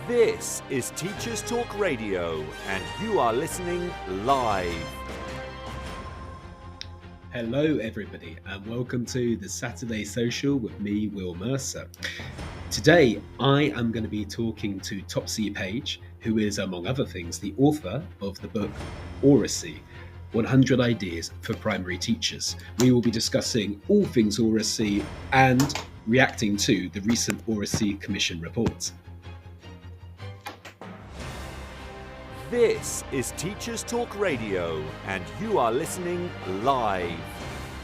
This is Teachers Talk Radio, and you are listening live. Hello everybody, and welcome to the Saturday Social with me, Will Mercer. Today I am going to be talking to Topsy Page, who is, among other things, the author of the book Oracy, 100 Ideas for Primary Teachers. We will be discussing all things Oracy and reacting to the recent Oracy Commission report. This is Teachers Talk Radio, and you are listening live.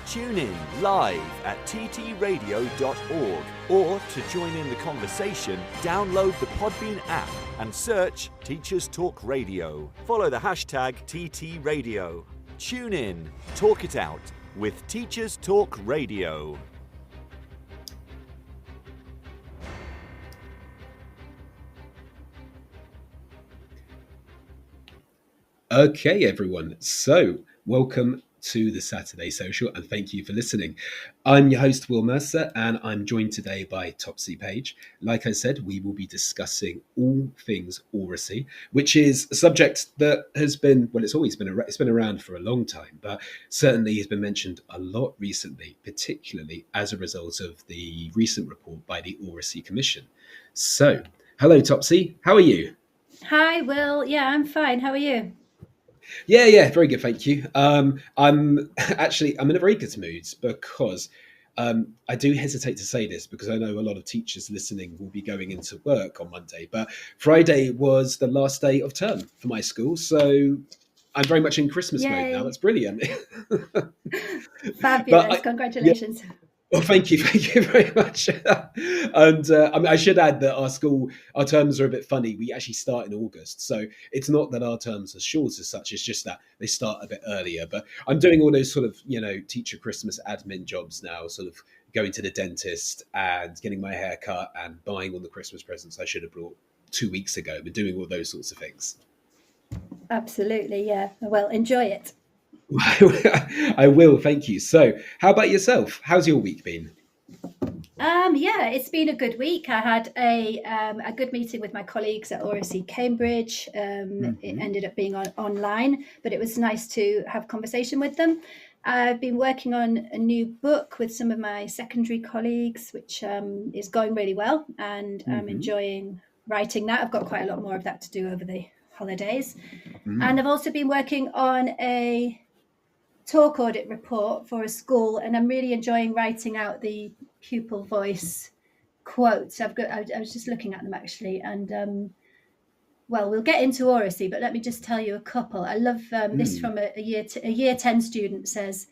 Tune in live at ttradio.org, or to join in the conversation, download the Podbean app and search Teachers Talk Radio. Follow the hashtag TTRadio. Tune in, talk it out with Teachers Talk Radio. Okay, everyone. So, welcome to the Saturday Social, and thank you for listening. I'm your host, Will Mercer, and I'm joined today by Topsy Page. Like I said, we will be discussing all things Oracy, which is a subject that has been, well, it's been around for a long time, but certainly has been mentioned a lot recently, particularly as a result of the recent report by the Oracy Commission. So, hello, Topsy. How are you? Hi, Will. Yeah, I'm fine. How are you? Yeah, very good, thank you. I'm in a very good mood because I do hesitate to say this because I know a lot of teachers listening will be going into work on Monday, but Friday was the last day of term for my school, so I'm very much in Christmas mode now. That's brilliant. Fabulous. Congratulations. Yeah. Well, thank you very much. And I should add that our terms are a bit funny. We actually start in August, so it's not that our terms are short as such. It's just that they start a bit earlier. But I'm doing all those sort of, teacher Christmas admin jobs now, sort of going to the dentist and getting my hair cut and buying all the Christmas presents I should have brought 2 weeks ago. We're doing all those sorts of things. Absolutely, yeah. Well, enjoy it. I will, thank you. So, how about yourself? How's your week been? Yeah, it's been a good week. I had a good meeting with my colleagues at Oracy Cambridge. It ended up being online, but it was nice to have conversation with them. I've been working on a new book with some of my secondary colleagues, which is going really well, and I'm enjoying writing that. I've got quite a lot more of that to do over the holidays. And I've also been working on a talk audit report for a school, and I'm really enjoying writing out the pupil voice quotes. I was just looking at them actually, and well, we'll get into Oracy, but let me just tell you a couple. I love this from a year 10 student says,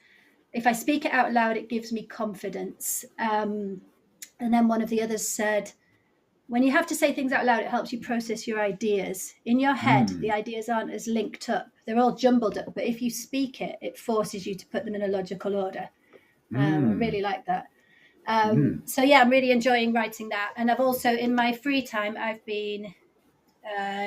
"If I speak it out loud, it gives me confidence." And then one of the others said, "When you have to say things out loud, it helps you process your ideas. In your head, the ideas aren't as linked up. They're all jumbled up. But if you speak it, it forces you to put them in a logical order." I really like that. So, yeah, I'm really enjoying writing that. And I've also, in my free time, I've been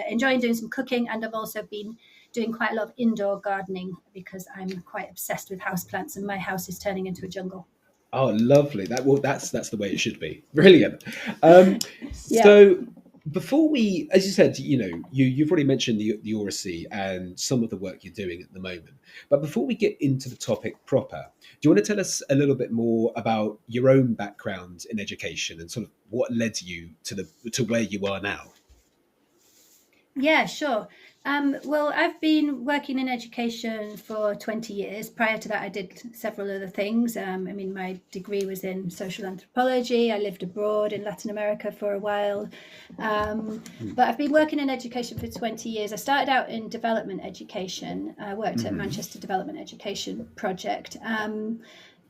enjoying doing some cooking. And I've also been doing quite a lot of indoor gardening because I'm quite obsessed with houseplants and my house is turning into a jungle. Oh, lovely. That's the way it should be. Brilliant. So before we, as you said, you've already mentioned the Oracy and some of the work you're doing at the moment. But before we get into the topic proper, do you want to tell us a little bit more about your own background in education and sort of what led you to where you are now? Yeah, sure. Well, I've been working in education for 20 years. Prior to that, I did several other things. My degree was in social anthropology. I lived abroad in Latin America for a while. But I've been working in education for 20 years. I started out in development education. I worked at Manchester Development Education Project.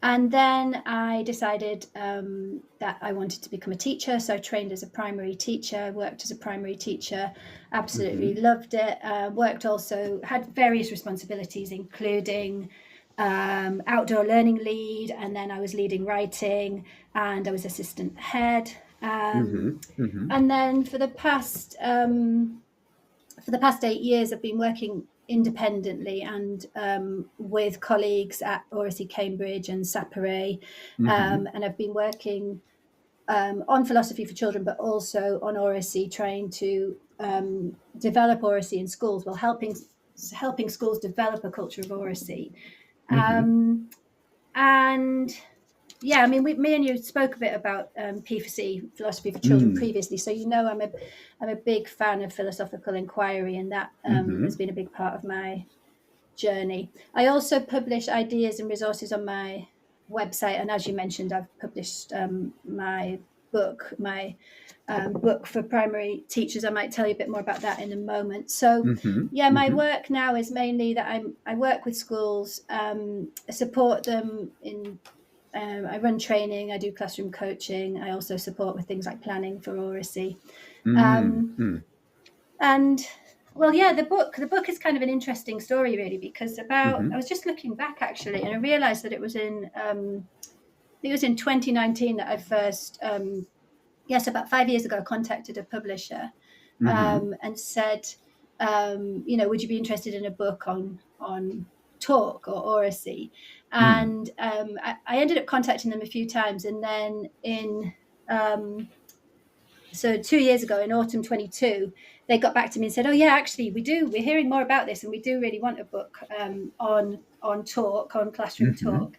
And then I decided that I wanted to become a teacher. So I trained as a primary teacher, worked as a primary teacher, absolutely loved it. Had various responsibilities, including outdoor learning lead. And then I was leading writing and I was assistant head. And then for the past 8 years, I've been working independently and with colleagues at Oracy Cambridge and Sapere, and I've been working on philosophy for children, but also on Oracy, trying to develop oracy in schools, well, helping schools develop a culture of oracy. Mm-hmm. And yeah, I mean, me and you spoke a bit about P4C, philosophy for children, previously. So I'm a big fan of philosophical inquiry, and that has been a big part of my journey. I also publish ideas and resources on my website, and as you mentioned, I've published my book for primary teachers. I might tell you a bit more about that in a moment. So yeah, my work now is mainly that I work with schools, support them in I run training, I do classroom coaching, I also support with things like planning for oracy. And well, yeah, the book is kind of an interesting story, really, because I was just looking back actually, and I realized that it was in I think it was in 2019 that I first yes, about 5 years ago, contacted a publisher and said, would you be interested in a book on talk or oracy? And I ended up contacting them a few times, and then so 2 years ago, in autumn 22, they got back to me and said, "Oh yeah, actually, we're hearing more about this, and we do really want a book on talk, on classroom talk."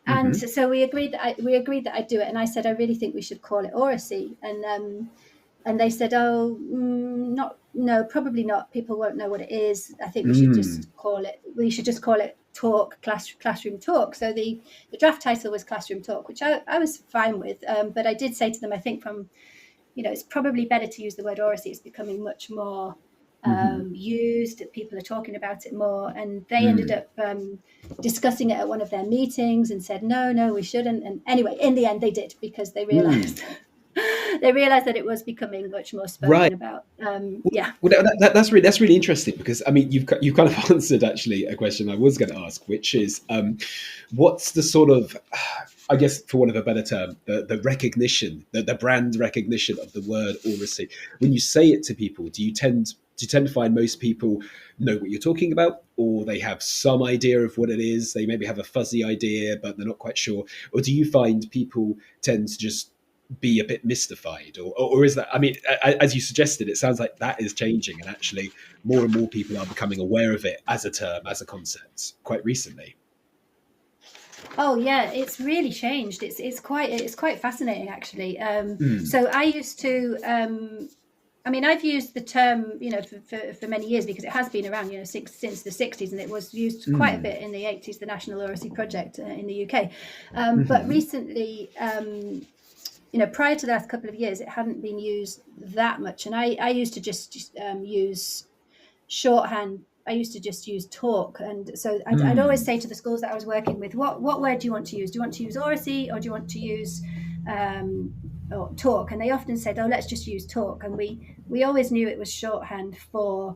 And so we agreed that I'd do it, and I said, "I really think we should call it oracy." And they said, "Oh, no, probably not. People won't know what it is. I think we should just call it talk, classroom talk." So the draft title was classroom talk, which I was fine with. But I did say to them, I think it's probably better to use the word oracy. It's becoming much more used. People are talking about it more. And they ended up discussing it at one of their meetings and said, no, we shouldn't. And anyway, in the end, they did, because they realized that it was becoming much more spoken about. Yeah. Well, that's really interesting, because I mean, you've kind of answered actually a question I was going to ask, which is what's the sort of, I guess, for want of a better term, the recognition, the brand recognition of the word oracy. When you say it to people, do you tend to find most people know what you're talking about, or they have some idea of what it is? They maybe have a fuzzy idea, but they're not quite sure. Or do you find people tend to just be a bit mystified, or is that, I mean, as you suggested, it sounds like that is changing, and actually more and more people are becoming aware of it as a term, as a concept, quite recently. Oh yeah, it's really changed. It's quite fascinating, actually. So I used to I've used the term, for many years, because it has been around, since the 60s, and it was used quite a bit in the 80s, the National Oracy Project in the UK. But recently, prior to the last couple of years, it hadn't been used that much. And I used to just use shorthand. I used to just use talk. And so I'd always say to the schools that I was working with, what word do you want to use? Do you want to use oracy, or do you want to use or talk? And they often said, "Oh, let's just use talk." And we always knew it was shorthand for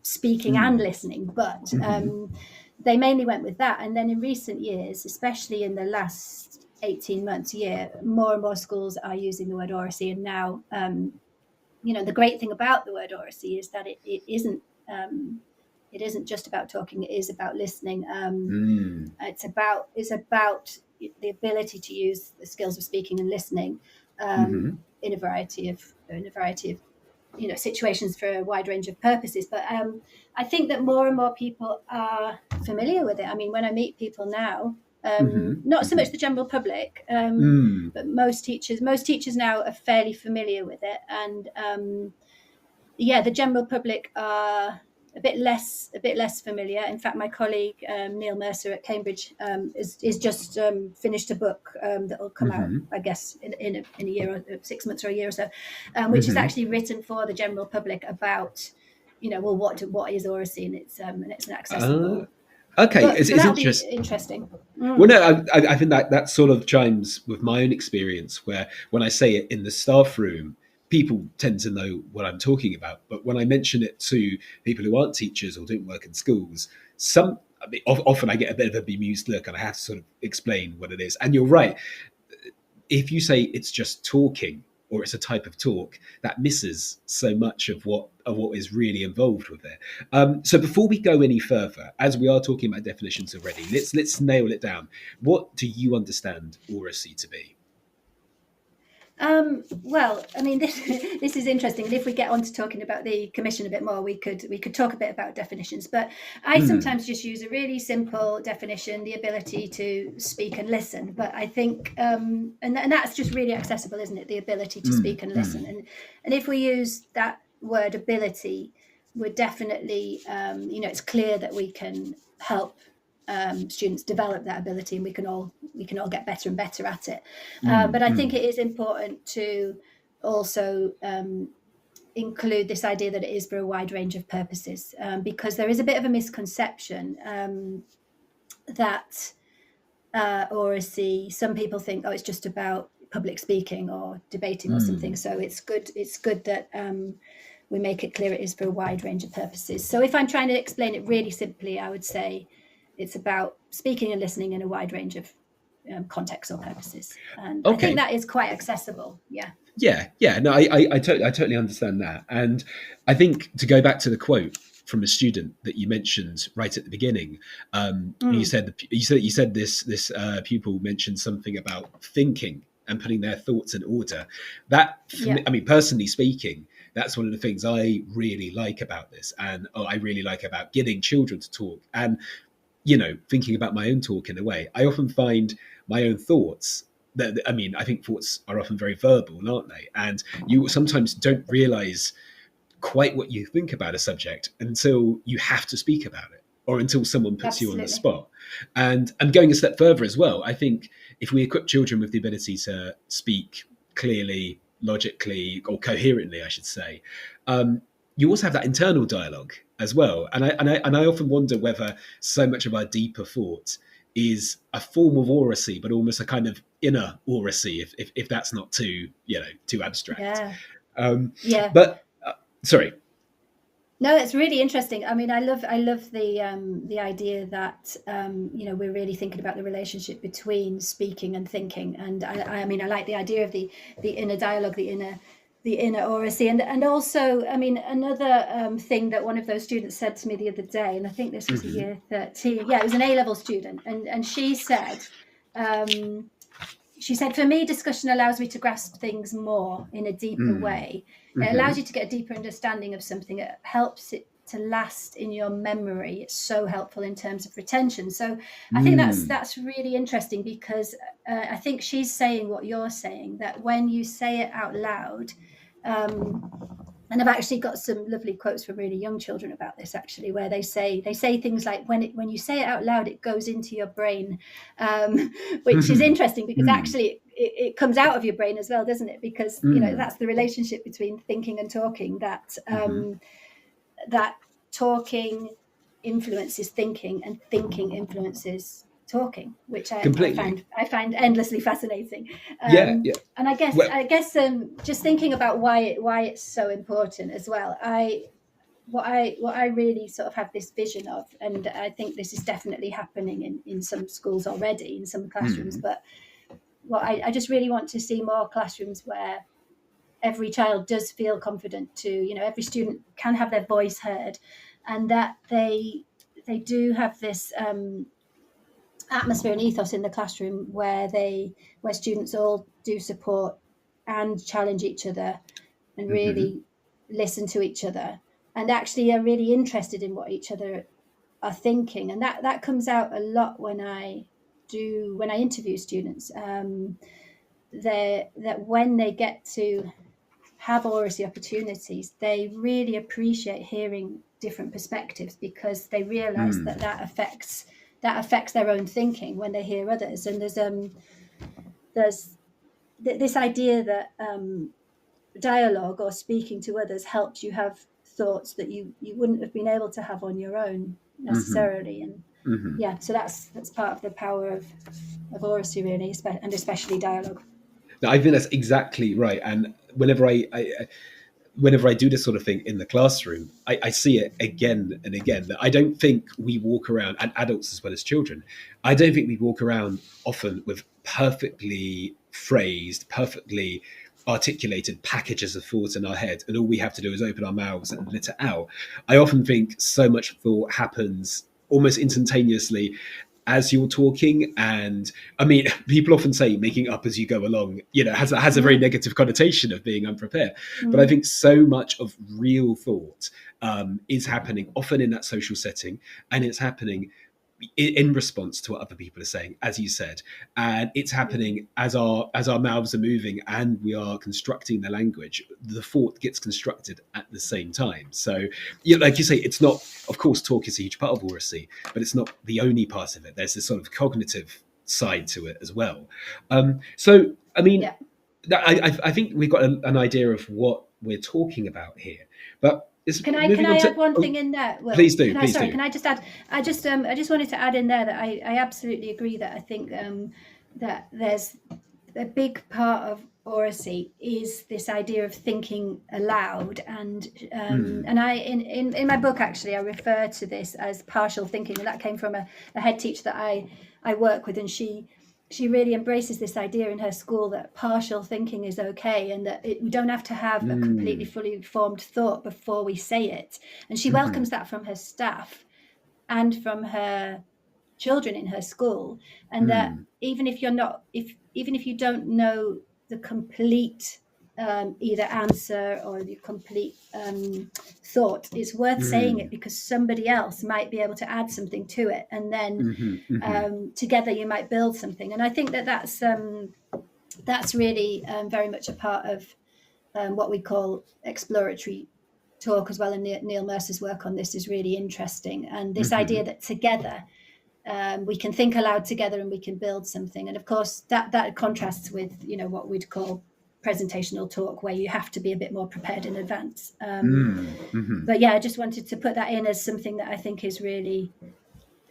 speaking and listening, but they mainly went with that. And then in recent years, especially in the last 18 months, more and more schools are using the word oracy. And now the great thing about the word oracy is that it isn't just about talking, it is about listening. It's about the ability to use the skills of speaking and listening in a variety of situations for a wide range of purposes. But I think that more and more people are familiar with it. I mean, when I meet people now, not so much the general public, but most teachers now are fairly familiar with it. And the general public are a bit less familiar. In fact, my colleague Neil Mercer at Cambridge is just finished a book that will come out, I guess, in a year, or 6 months or a year or so, which is actually written for the general public about, what is oracy, and it's an accessible. Okay, it's interesting. Well, no, I think that sort of chimes with my own experience, where when I say it in the staff room, people tend to know what I'm talking about. But when I mention it to people who aren't teachers or don't work in schools, often I get a bit of a bemused look, and I have to sort of explain what it is. And you're right. If you say it's just talking, or it's a type of talk, that misses so much of what is really involved with it. So before we go any further, as we are talking about definitions already, let's nail it down. What do you understand oracy to be? Well, I mean, this is interesting, and if we get on to talking about the commission a bit more, we could talk a bit about definitions. But I sometimes just use a really simple definition: the ability to speak and listen. But I think, and that's just really accessible, isn't it? The ability to speak and listen, and if we use that word ability, we're definitely, it's clear that we can help students develop that ability, and we can all get better and better at it. But I think it is important to also include this idea that it is for a wide range of purposes, because there is a bit of a misconception that oracy, some people think, oh, it's just about public speaking or debating or something. So it's good that we make it clear it is for a wide range of purposes. So if I'm trying to explain it really simply, I would say it's about speaking and listening in a wide range of contexts or purposes. And I think that is quite accessible. Yeah. No, I totally understand that. And I think, to go back to the quote from a student that you mentioned right at the beginning, you said this pupil mentioned something about thinking and putting their thoughts in order. That, me, I mean, personally speaking, that's one of the things I really like about this, and I really like about getting children to talk. And thinking about my own talk in a way, I often find my own thoughts. I think thoughts are often very verbal, aren't they? And you sometimes don't realize quite what you think about a subject until you have to speak about it, or until someone puts you on the spot. And going a step further as well, I think if we equip children with the ability to speak clearly, logically, or coherently, I should say, you also have that internal dialogue as well. And I often wonder whether so much of our deeper thought is a form of oracy, but almost a kind of inner oracy, if that's not too abstract. But sorry. No, it's really interesting. I mean, I love the idea that we're really thinking about the relationship between speaking and thinking. And I mean, I like the idea of the inner dialogue, the inner oracy, and also, I mean, another thing that one of those students said to me the other day, and I think this was a year 13. Yeah, it was an A-level student, and she said, for me, discussion allows me to grasp things more in a deeper way. It allows you to get a deeper understanding of something. It helps it to last in your memory. It's so helpful in terms of retention. So I think that's really interesting, because I think she's saying what you're saying, that when you say it out loud, and I've actually got some lovely quotes from really young children about this, actually, where they say things like, when you say it out loud, it goes into your brain, which is interesting, because actually it comes out of your brain as well, doesn't it? Because that's the relationship between thinking and talking, that that talking influences thinking and thinking influences talking, which I find endlessly fascinating. And I guess just thinking about why it's so important as well. What I really sort of have this vision of, and I think this is definitely happening in some schools already, in some classrooms, but what I just really want to see more classrooms where every child does feel confident to, every student can have their voice heard, and that they do have this atmosphere and ethos in the classroom where students all do support and challenge each other, and really listen to each other, and actually are really interested in what each other are thinking. And that comes out a lot when I interview students, that when they get to have oracy opportunities, they really appreciate hearing different perspectives, because they realize that affects their own thinking when they hear others. And there's this idea that dialogue or speaking to others helps you have thoughts that you wouldn't have been able to have on your own necessarily. And so that's part of the power of oracy, really, and especially dialogue. No, I think that's exactly right. And whenever I do this sort of thing in the classroom, I see it again and again, that I don't think we walk around, and adults as well as children, I don't think we walk around often with perfectly phrased, perfectly articulated packages of thoughts in our head, and all we have to do is open our mouths and let it out. I often think so much thought happens almost instantaneously, as you're talking. And I mean, people often say making up as you go along, has a very negative connotation of being unprepared. But I think so much of real thought is happening often in that social setting, and it's happening in response to what other people are saying, as you said, and it's happening as our mouths are moving and we are constructing the language. The thought gets constructed at the same time. So, like you say, it's not. Of course, talk is a huge part of oracy, but it's not the only part of it. There's this sort of cognitive side to it as well. So, I mean, Yeah. I think we've got an idea of what we're talking about here, but. Can I add one thing in there? Will? Please do. Can I just add? I just wanted to add in there that I absolutely agree that I think that there's a big part of oracy is this idea of thinking aloud, and I in my book actually I refer to this as partial thinking, and that came from a head teacher that I work with, and she really embraces this idea in her school that partial thinking is okay, and that we don't have to have a completely fully formed thought before we say it. And she welcomes that from her staff and from her children in her school, and that even if you don't know the complete either answer or the complete thought, it's worth saying it because somebody else might be able to add something to it, and then together you might build something. And I think that's really very much a part of what we call exploratory talk as well. And Neil Mercer's work on this is really interesting, and this idea that together we can think aloud together and we can build something. And of course that contrasts with what we'd call presentational talk, where you have to be a bit more prepared in advance. But yeah, I just wanted to put that in as something that I think is really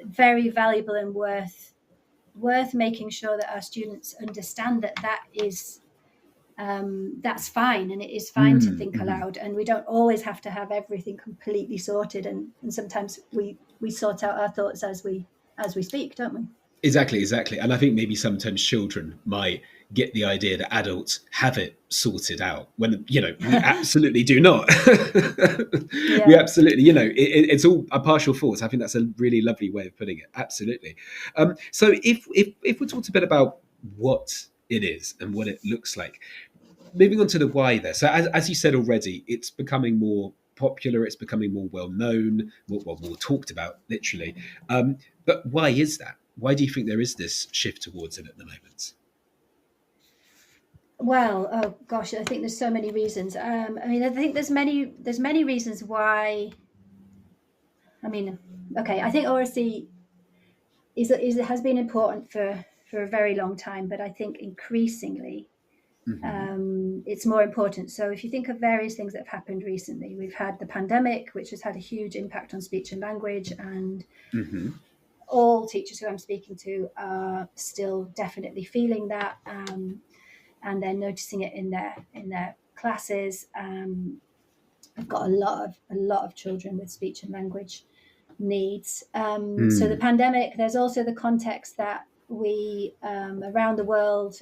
very valuable and worth making sure that our students understand that is that's fine, and it is fine to think aloud, and we don't always have to have everything completely sorted, and sometimes we sort out our thoughts as we speak, don't we? Exactly. And I think maybe sometimes children might get the idea that adults have it sorted out when, we absolutely do not. We absolutely, it's all a partial thought. I think that's a really lovely way of putting it. Absolutely. So if we talked a bit about what it is and what it looks like, moving on to the why there. So as you said already, it's becoming more popular, it's becoming more well known, more talked about, literally. But why is that? Why do you think there is this shift towards it at the moment? Well, oh gosh, I think there's so many reasons. I think there's many reasons why. I think oracy has been important for a very long time, but I think increasingly it's more important. So if you think of various things that have happened recently, we've had the pandemic, which has had a huge impact on speech and language, and all teachers who I'm speaking to are still definitely feeling that, and they're noticing it in their classes. I've got a lot of children with speech and language needs. So the pandemic, there's also the context that we around the world,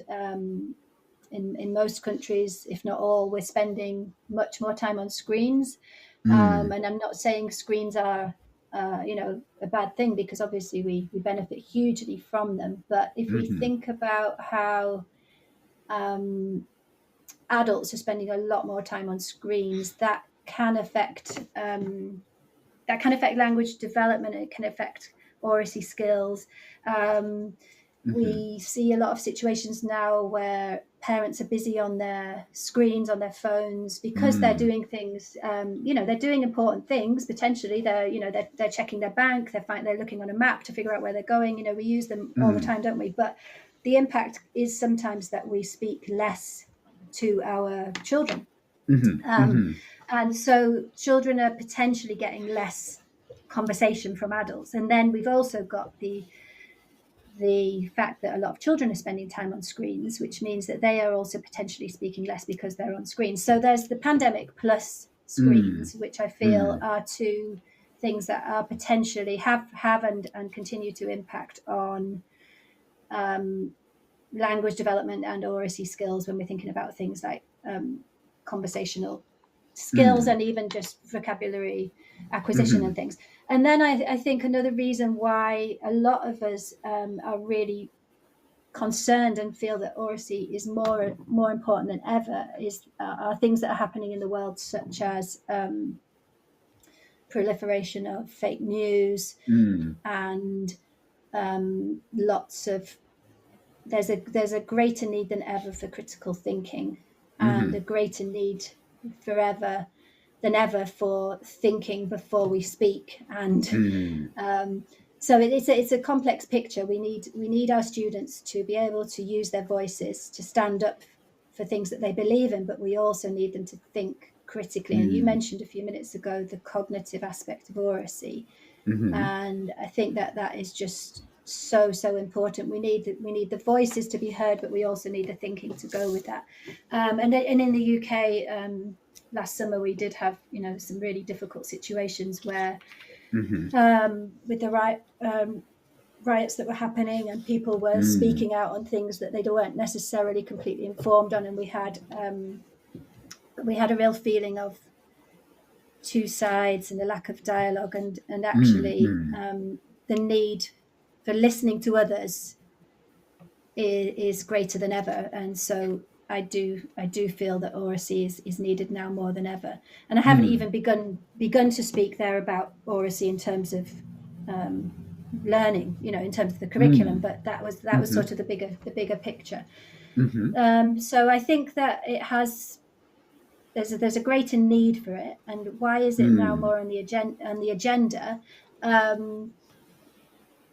in most countries, if not all, we're spending much more time on screens. And I'm not saying screens are a bad thing, because obviously we benefit hugely from them. But if we think about how adults are spending a lot more time on screens, that can affect language development. It can affect oracy skills. We see a lot of situations now where parents are busy on their screens, on their phones, because they're doing things. They're doing important things. Potentially, they're checking their bank. They're looking on a map to figure out where they're going. We use them all the time, don't we? But the impact is sometimes that we speak less to our children. And so children are potentially getting less conversation from adults. And then we've also got the fact that a lot of children are spending time on screens, which means that they are also potentially speaking less because they're on screens. So there's the pandemic plus screens, which I feel are two things that are potentially have and continue to impact on language development and oracy skills when we're thinking about things like conversational skills and even just vocabulary acquisition and things. And then I think another reason why a lot of us are really concerned and feel that oracy is more important than ever is are things that are happening in the world, such as proliferation of fake news and lots of there's a greater need than ever for critical thinking and a greater need forever than ever for thinking before we speak. And so it's a complex picture. We need our students to be able to use their voices to stand up for things that they believe in, but we also need them to think critically. And you mentioned a few minutes ago the cognitive aspect of oracy, and I think that is just so important. We need the voices to be heard, but we also need the thinking to go with that. And in the UK, last summer we did have some really difficult situations where with the riots that were happening, and people were speaking out on things that they weren't necessarily completely informed on, and we had a real feeling of two sides and a lack of dialogue, and actually the need for listening to others is greater than ever. And so I do feel that oracy is needed now more than ever. And I haven't even begun to speak there about oracy in terms of learning, in terms of the curriculum, but that was sort of the bigger picture. So I think that it has there's a greater need for it. And why is it now more on the agenda?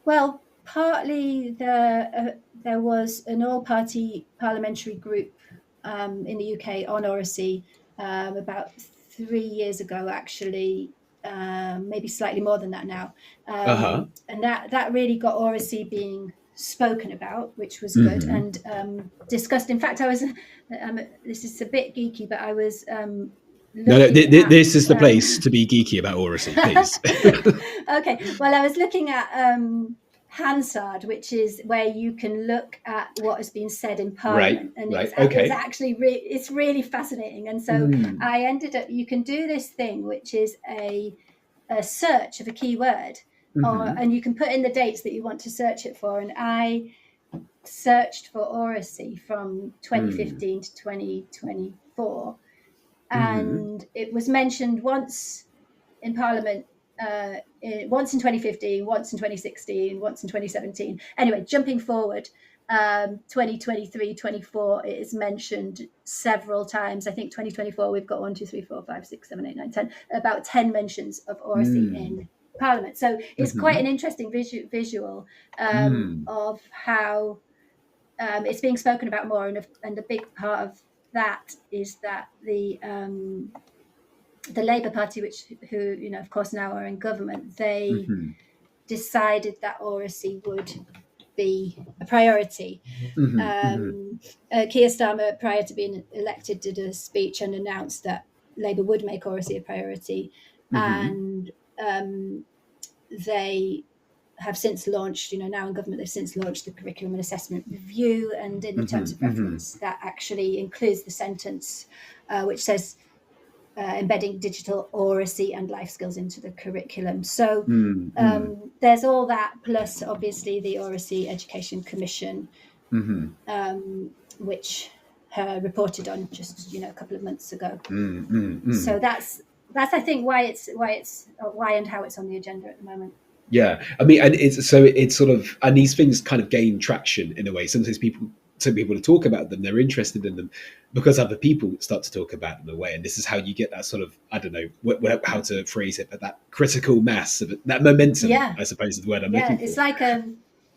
Well, partly there was an all-party parliamentary group in the UK on oracy about 3 years ago, actually, maybe slightly more than that now, and that really got oracy being spoken about, which was good, and discussed. In fact, I was this is a bit geeky, but I was this is the place to be geeky about oracy, please. Okay, well, I was looking at Hansard, which is where you can look at what has been said in Parliament, and it's actually it's really fascinating. And so I ended up, you can do this thing, which is a search of a keyword, and you can put in the dates that you want to search it for. And I searched for oracy from 2015 to 2024, and it was mentioned once in Parliament, once in 2015, once in 2016, once in 2017. Anyway, jumping forward, 2023, 24, it is mentioned several times. I think 2024, we've got 1, 2, 3, 4, 5, 6, 7, 8, 9, 10, about 10 mentions of oracy in Parliament. So it's quite an interesting visual of how it's being spoken about more. And a big part of that is that the Labour Party, who of course now are in government, they decided that oracy would be a priority. Keir Starmer, prior to being elected, did a speech and announced that Labour would make oracy a priority, and they have since launched, now in government, they've since launched the curriculum and assessment review, and in the terms of reference, that actually includes the sentence which says embedding digital oracy and life skills into the curriculum. So there's all that, plus obviously the Oracy Education Commission, which reported on just a couple of months ago. So that's I think why and how it's on the agenda at the moment. Yeah, I mean, and it's sort of, and these things kind of gain traction in a way. Sometimes people to talk about them, they're interested in them because other people start to talk about them in a way. And this is how you get that sort of, I don't know how to phrase it, but that critical mass of it, that momentum, I suppose is the word I'm looking for. It's like a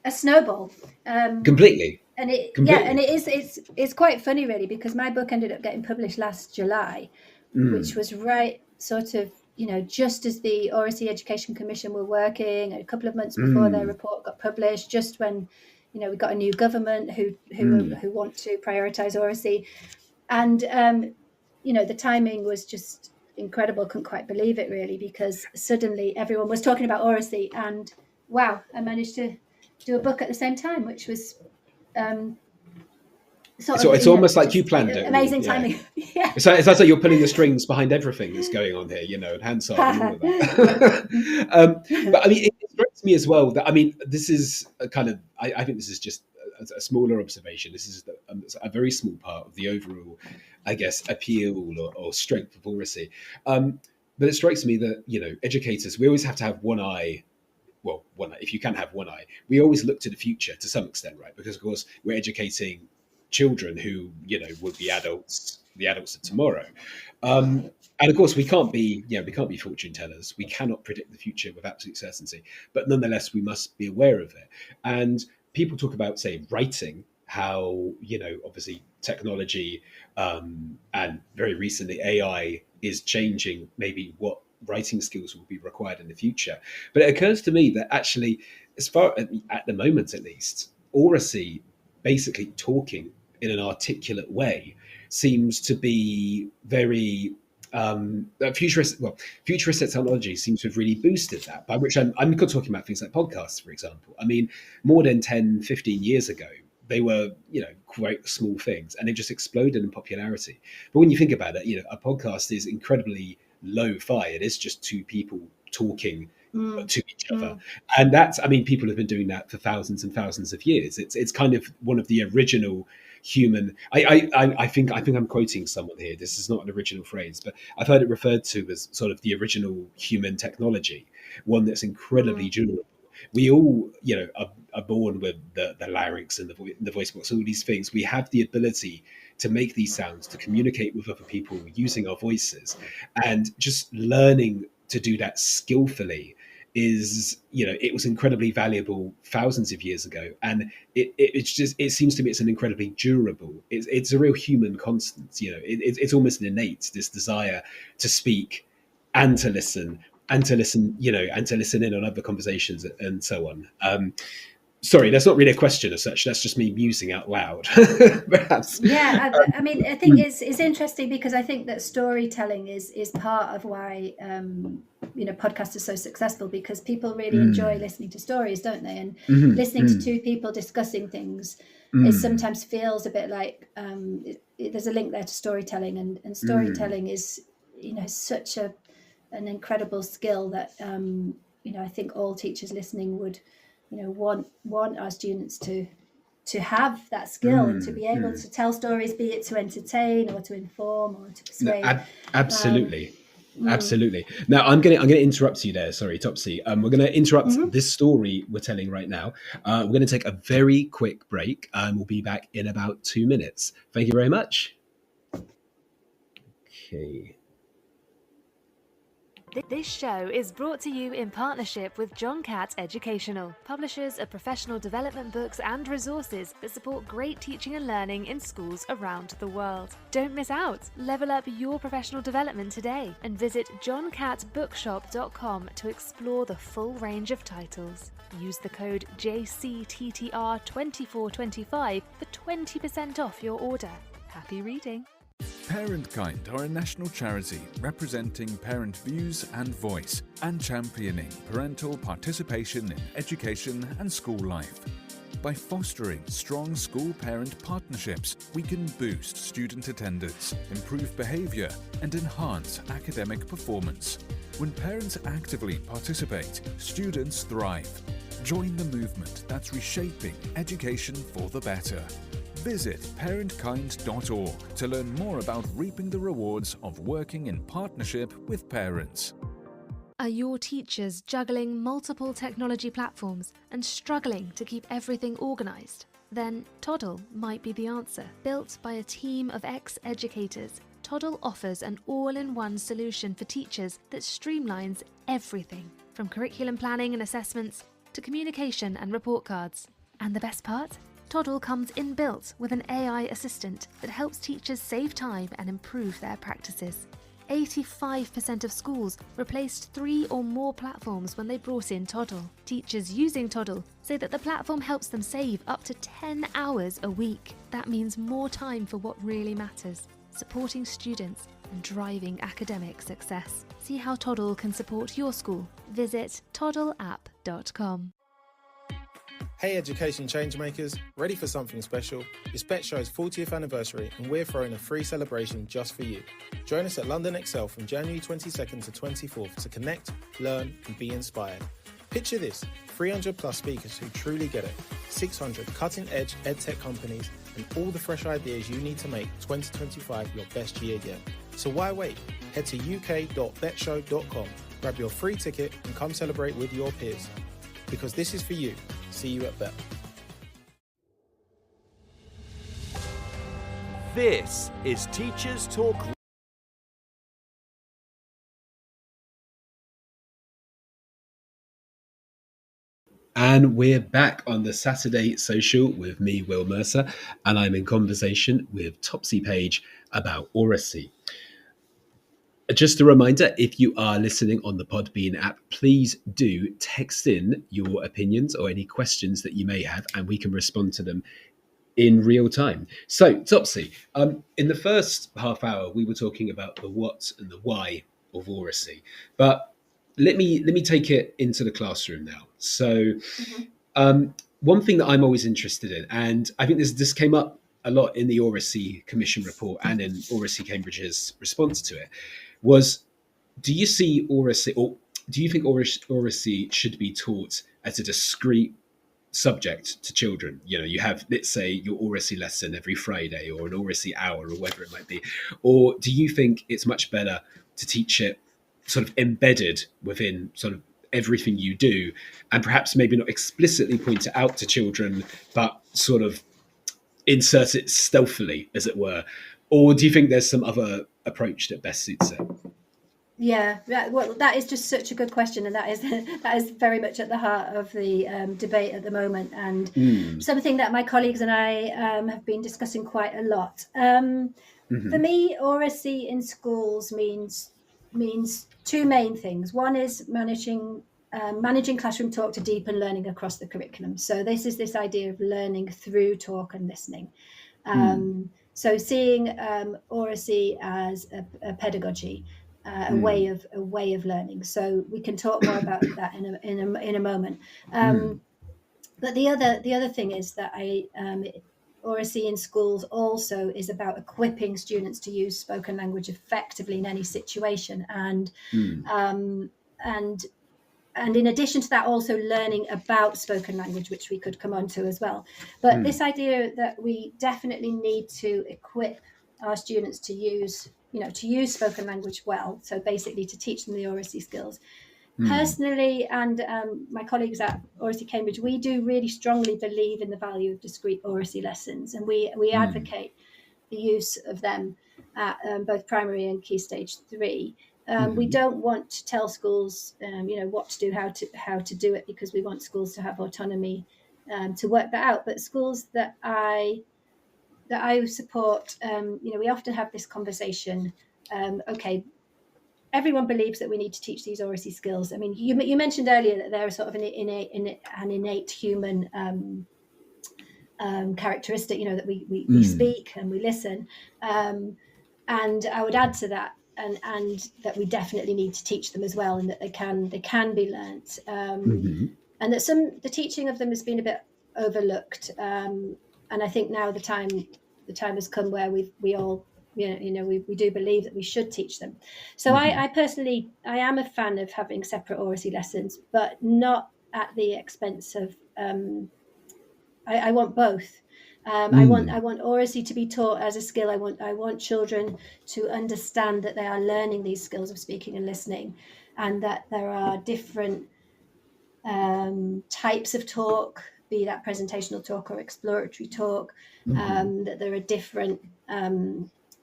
snowball. Completely. And it's quite funny really, because my book ended up getting published last July, which was right sort of, just as the Oracy Education Commission were working, a couple of months before their report got published, just when we got a new government who want to prioritise oracy, and the timing was just incredible. Couldn't quite believe it really, because suddenly everyone was talking about oracy, and wow, I managed to do a book at the same time, which was sort So of, it's almost like you just planned it. amazing Yeah. timing. Yeah. It's like you're pulling the strings behind everything that's going on here, and Hansard and all of that. But I mean, it strikes me as well that, I mean, this is a kind of, I think this is just a smaller observation. This is a very small part of the overall, I guess, appeal or strength of oracy. But it strikes me that, educators, we always have to have one eye. Well, one eye, if you can have one eye, we always look to the future to some extent, right? Because of course we're educating children who, will be the adults of tomorrow. And of course we can't be fortune tellers. We cannot predict the future with absolute certainty, but nonetheless we must be aware of it. And people talk about, say, writing, how, obviously technology, and very recently AI is changing maybe what writing skills will be required in the future. But it occurs to me that actually, as far at the moment at least, oracy, basically talking in an articulate way, seems to be very futuristic technology seems to have really boosted that, by which I'm talking about things like podcasts, for example. I mean, more than 10, 15 years ago, they were, quite small things, and they just exploded in popularity. But when you think about it, a podcast is incredibly lo-fi. It is just two people talking to each other, and that's, I mean, people have been doing that for thousands and thousands of years. It's kind of one of the original human. I think I'm quoting someone here. This is not an original phrase, but I've heard it referred to as sort of the original human technology, one that's incredibly durable. We all, are born with the larynx and the voice box, all these things. We have the ability to make these sounds, to communicate with other people using our voices, and just learning to do that skillfully is, it was incredibly valuable thousands of years ago, and it seems to me it's an incredibly durable. It's a real human constant. It's almost an innate, this desire to speak and to listen and to listen, and to listen in on other conversations and so on. Sorry, that's not really a question as such. That's just me musing out loud, perhaps. Yeah, I mean, I think it's interesting, because I think that storytelling is part of why podcasts are so successful, because people really enjoy listening to stories, don't they? And listening to two people discussing things, it sometimes feels a bit like there's a link there to storytelling, and storytelling is such an incredible skill that I think all teachers listening would want our students to have that skill, and to be able to tell stories, be it to entertain or to inform or to persuade. Absolutely. Absolutely. Now I'm going to interrupt you there. Sorry, Topsy. We're going to interrupt this story we're telling right now. We're going to take a very quick break, and we'll be back in about 2 minutes. Thank you very much. Okay. This show is brought to you in partnership with John Catt Educational, publishers of professional development books and resources that support great teaching and learning in schools around the world. Don't miss out. Level up your professional development today and visit johncattbookshop.com to explore the full range of titles. Use the code JCTTR2425 for 20% off your order. Happy reading. Parentkind are a national charity representing parent views and voice, and championing parental participation in education and school life. By fostering strong school-parent partnerships, we can boost student attendance, improve behaviour, and enhance academic performance. When parents actively participate, students thrive. Join the movement that's reshaping education for the better. Visit parentkind.org to learn more about reaping the rewards of working in partnership with parents. Are your teachers juggling multiple technology platforms and struggling to keep everything organised? Then Toddle might be the answer. Built by a team of ex-educators, Toddle offers an all-in-one solution for teachers that streamlines everything, from curriculum planning and assessments to communication and report cards. And the best part? Toddle comes inbuilt with an AI assistant that helps teachers save time and improve their practices. 85% of schools replaced 3 or more platforms when they brought in Toddle. Teachers using Toddle say that the platform helps them save up to 10 hours a week. That means more time for what really matters, supporting students and driving academic success. See how Toddle can support your school. Visit toddleapp.com. Hey education changemakers, ready for something special? It's Bet Show's 40th anniversary and we're throwing a free celebration just for you. Join us at London Excel from January 22nd to 24th to connect, learn and be inspired. Picture this, 300 plus speakers who truly get it, 600 cutting edge edtech companies and all the fresh ideas you need to make 2025 your best year yet. So why wait? Head to uk.betshow.com, grab your free ticket and come celebrate with your peers. Because this is for you. See you at Bet. This is Teachers Talk. And we're back on the Saturday Social with me, Will Mercer, and I'm in conversation with Topsy Page about oracy. Just a reminder, if you are listening on the Podbean app, please do text in your opinions or any questions that you may have, and we can respond to them in real time. So, Topsy, in the first half hour, we were talking about the what and the why of oracy, but let me take it into the classroom now. So, one thing that I'm always interested in, and I think this came up a lot in the Oracy Commission report and in Oracy Cambridge's response to it, was do you see oracy, or do you think oracy should be taught as a discrete subject to children? You know, you have, let's say, your oracy lesson every Friday or an oracy hour or whatever it might be. Or do you think it's much better to teach it sort of embedded within sort of everything you do, and perhaps maybe not explicitly point it out to children, but sort of insert it stealthily, as it were? Or do you think there's some other approach that best suits it? Yeah, well, that is just such a good question, and that is very much at the heart of the debate at the moment, and something that my colleagues and I have been discussing quite a lot. For me, oracy in schools means two main things. One is managing classroom talk to deepen learning across the curriculum. So this idea of learning through talk and listening. So seeing oracy as a pedagogy, a way of learning. So we can talk more about that in a moment. But the other thing is that oracy in schools also is about equipping students to use spoken language effectively in any situation, and in addition to that, also learning about spoken language, which we could come on to as well. But this idea that we definitely need to equip our students to use spoken language well. So basically to teach them the oracy skills. Personally, and my colleagues at Oracy Cambridge, we do really strongly believe in the value of discrete oracy lessons, and we advocate the use of them at both primary and Key Stage 3. We don't want to tell schools, what to do, how to do it, because we want schools to have autonomy to work that out. But schools that I support, we often have this conversation. Everyone believes that we need to teach these oracy skills. I mean, you mentioned earlier that they're sort of an innate human characteristic, that we speak and we listen. And I would add to that, and that we definitely need to teach them as well, and that they can be learnt, and that the teaching of them has been a bit overlooked. And I think now the time has come where we all we do believe that we should teach them. So I personally, I am a fan of having separate oracy lessons, but not at the expense of. I want both. I want oracy to be taught as a skill. I want children to understand that they are learning these skills of speaking and listening, and that there are different types of talk, be that presentational talk or exploratory talk, that there are different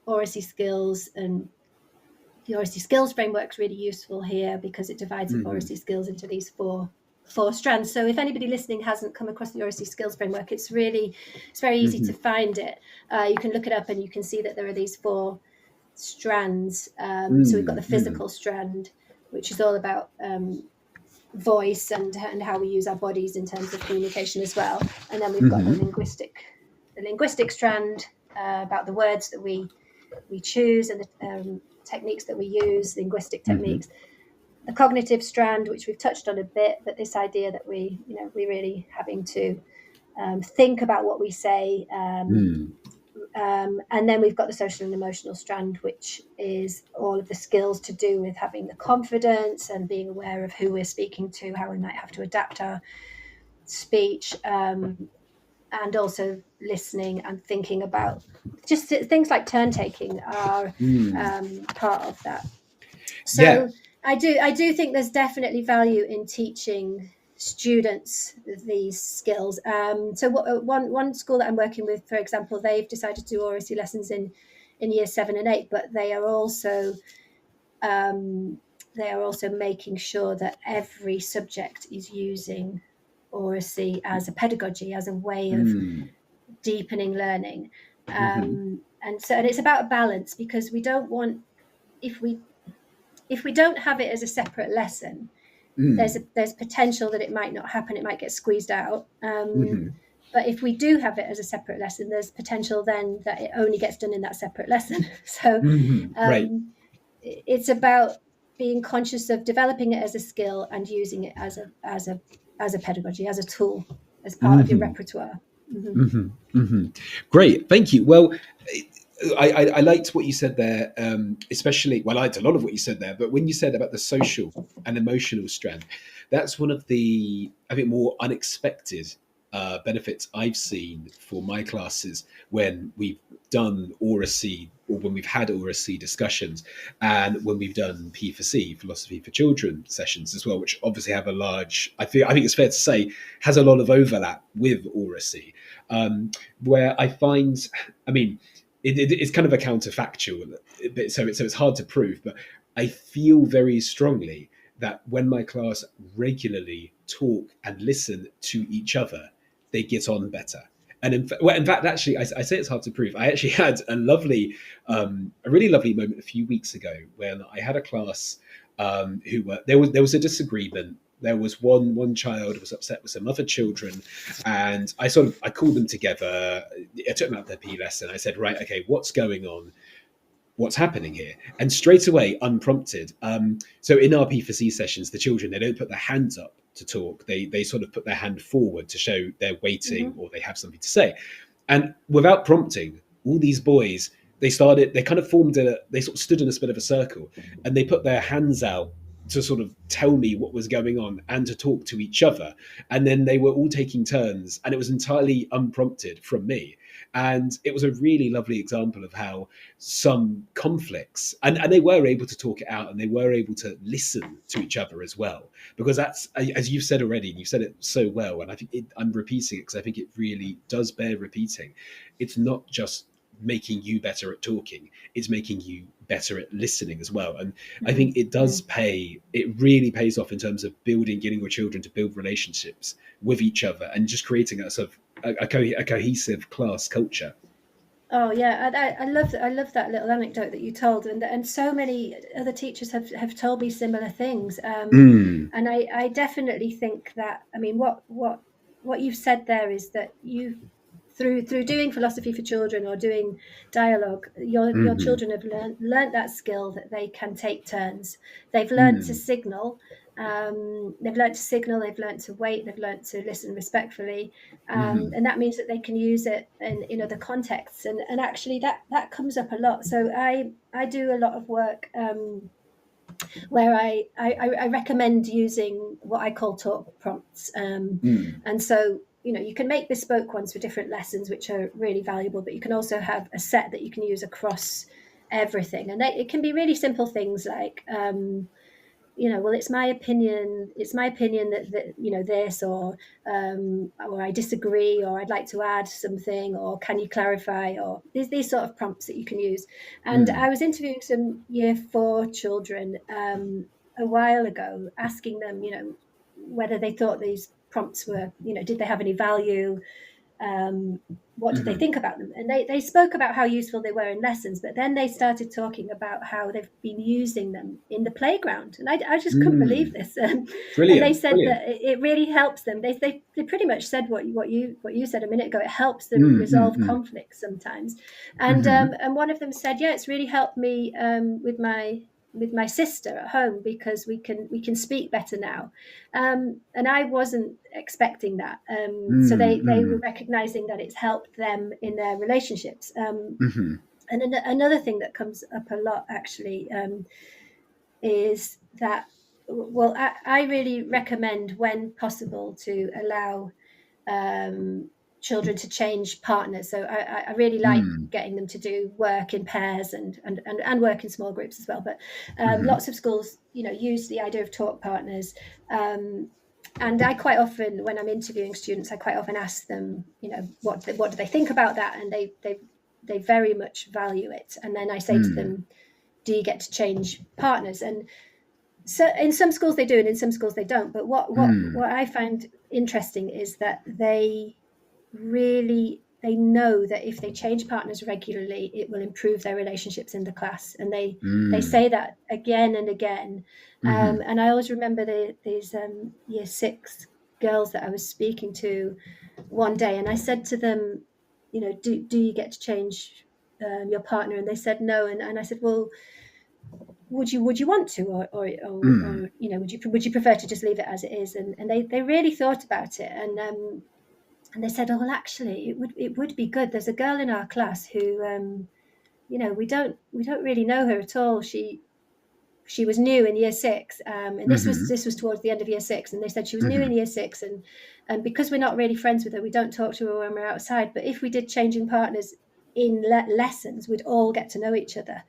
oracy skills, and the oracy skills framework is really useful here because it divides up oracy skills into these four strands. So if anybody listening hasn't come across the oracy skills framework, it's very easy to find it. You can look it up and you can see that there are these four strands. So we've got the physical strand, which is all about voice and how we use our bodies in terms of communication as well. And then we've got the linguistic strand, about the words that we choose and the techniques that we use, linguistic techniques. The cognitive strand, which we've touched on a bit, but this idea that we really having to think about what we say. And then we've got the social and emotional strand, which is all of the skills to do with having the confidence and being aware of who we're speaking to, how we might have to adapt our speech, and also listening and thinking about just things like turn taking are part of that. So Yeah. I do think there's definitely value in teaching students these skills. So one school that I'm working with, for example, they've decided to do oracy lessons in year 7 and 8, but they are also making sure that every subject is using oracy as a pedagogy, as a way of deepening learning. And it's about a balance, because we don't want, if we don't have it as a separate lesson, there's potential that it might not happen, it might get squeezed out. But if we do have it as a separate lesson, there's potential then that it only gets done in that separate lesson. So Right. it's about being conscious of developing it as a skill and using it as a pedagogy, as a tool, as part of your repertoire. Great, thank you. Well, I liked what you said there, especially, well, I liked a lot of what you said there, but when you said about the social and emotional strand, that's one of the, I think, more unexpected benefits I've seen for my classes when we've done oracy, or when we've had oracy discussions, and when we've done P4C, philosophy for children sessions as well, which obviously have a large, I think it's fair to say, has a lot of overlap with oracy, where I find, I mean, it's kind of a counterfactual, so it's hard to prove, but I feel very strongly that when my class regularly talk and listen to each other, they get on better. And in fact, actually, I say it's hard to prove. I actually had a really lovely moment a few weeks ago when I had a class who were, there was a disagreement. There was one child was upset with some other children, and I called them together. I took them out their P lesson. I said, right, okay, what's going on? What's happening here? And straight away, unprompted. So in our P4C sessions, the children, they don't put their hands up to talk. They sort of put their hand forward to show they're waiting or they have something to say. And without prompting, all these boys, they sort of stood in a bit of a circle, and they put their hands out to sort of tell me what was going on and to talk to each other. And then they were all taking turns, and it was entirely unprompted from me. And it was a really lovely example of how some conflicts, and they were able to talk it out, and they were able to listen to each other as well. Because that's, as you've said already, and you've said it so well, and I think I'm repeating it because I think it really does bear repeating. It's not just making you better at talking, it's making you better at listening as well. And I think it really pays off in terms of getting your children to build relationships with each other and just creating a sort of a cohesive class culture. Oh yeah, I love that little anecdote that you told, and so many other teachers have told me similar things. And I definitely think that, I mean, what you've said there is that you, through doing philosophy for children or doing dialogue, your children have learned that skill, that they can take turns. They've learned to signal. They've learned to wait, they've learned to listen respectfully, and that means that they can use it in other contexts, and actually that comes up a lot. So I do a lot of work where I recommend using what I call talk prompts, and so you can make bespoke ones for different lessons, which are really valuable, but you can also have a set that you can use across everything, and it can be really simple things like well, it's my opinion that this, or I disagree, or I'd like to add something, or can you clarify, or these sort of prompts that you can use. And I was interviewing some year 4 children a while ago, asking them whether they thought these prompts were, did they have any value, what did they think about them? And they spoke about how useful they were in lessons, but then they started talking about how they've been using them in the playground, and I just couldn't believe this. Brilliant, and they said that it really helps them. They pretty much said what you said a minute ago. It helps them resolve conflicts sometimes, and one of them said, yeah, it's really helped me with my my sister at home because we can speak better now, and I wasn't expecting that. So they were recognizing that it's helped them in their relationships. Mm-hmm. And another thing that comes up a lot actually is that, well, I really recommend when possible to allow children to change partners. So I really like getting them to do work in pairs and work in small groups as well. But lots of schools, use the idea of talk partners. And I quite often, when I'm interviewing students, I quite often ask them, what do they think about that? And they very much value it. And then I say to them, do you get to change partners? And so in some schools they do, and in some schools they don't. But what I find interesting is that they know that if they change partners regularly, it will improve their relationships in the class, and they say that again and again. And I always remember these year 6 girls that I was speaking to one day, and I said to them, do you get to change your partner? And they said no. And I said, well, would you want to, or would you prefer to just leave it as it is? And they really thought about it, and they said, oh, well, actually it would be good. There's a girl in our class who we don't really know her at all. She was new in year 6, and this was towards the end of year 6, and they said she was new in year 6, and because we're not really friends with her, we don't talk to her when we're outside, but if we did changing partners in lessons, we'd all get to know each other.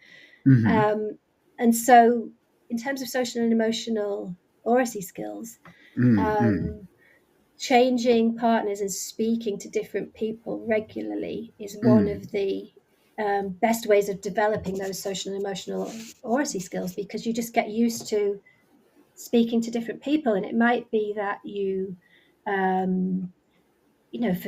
And so in terms of social and emotional oracy skills, changing partners and speaking to different people regularly is one of the best ways of developing those social and emotional oracy skills, because you just get used to speaking to different people. And it might be that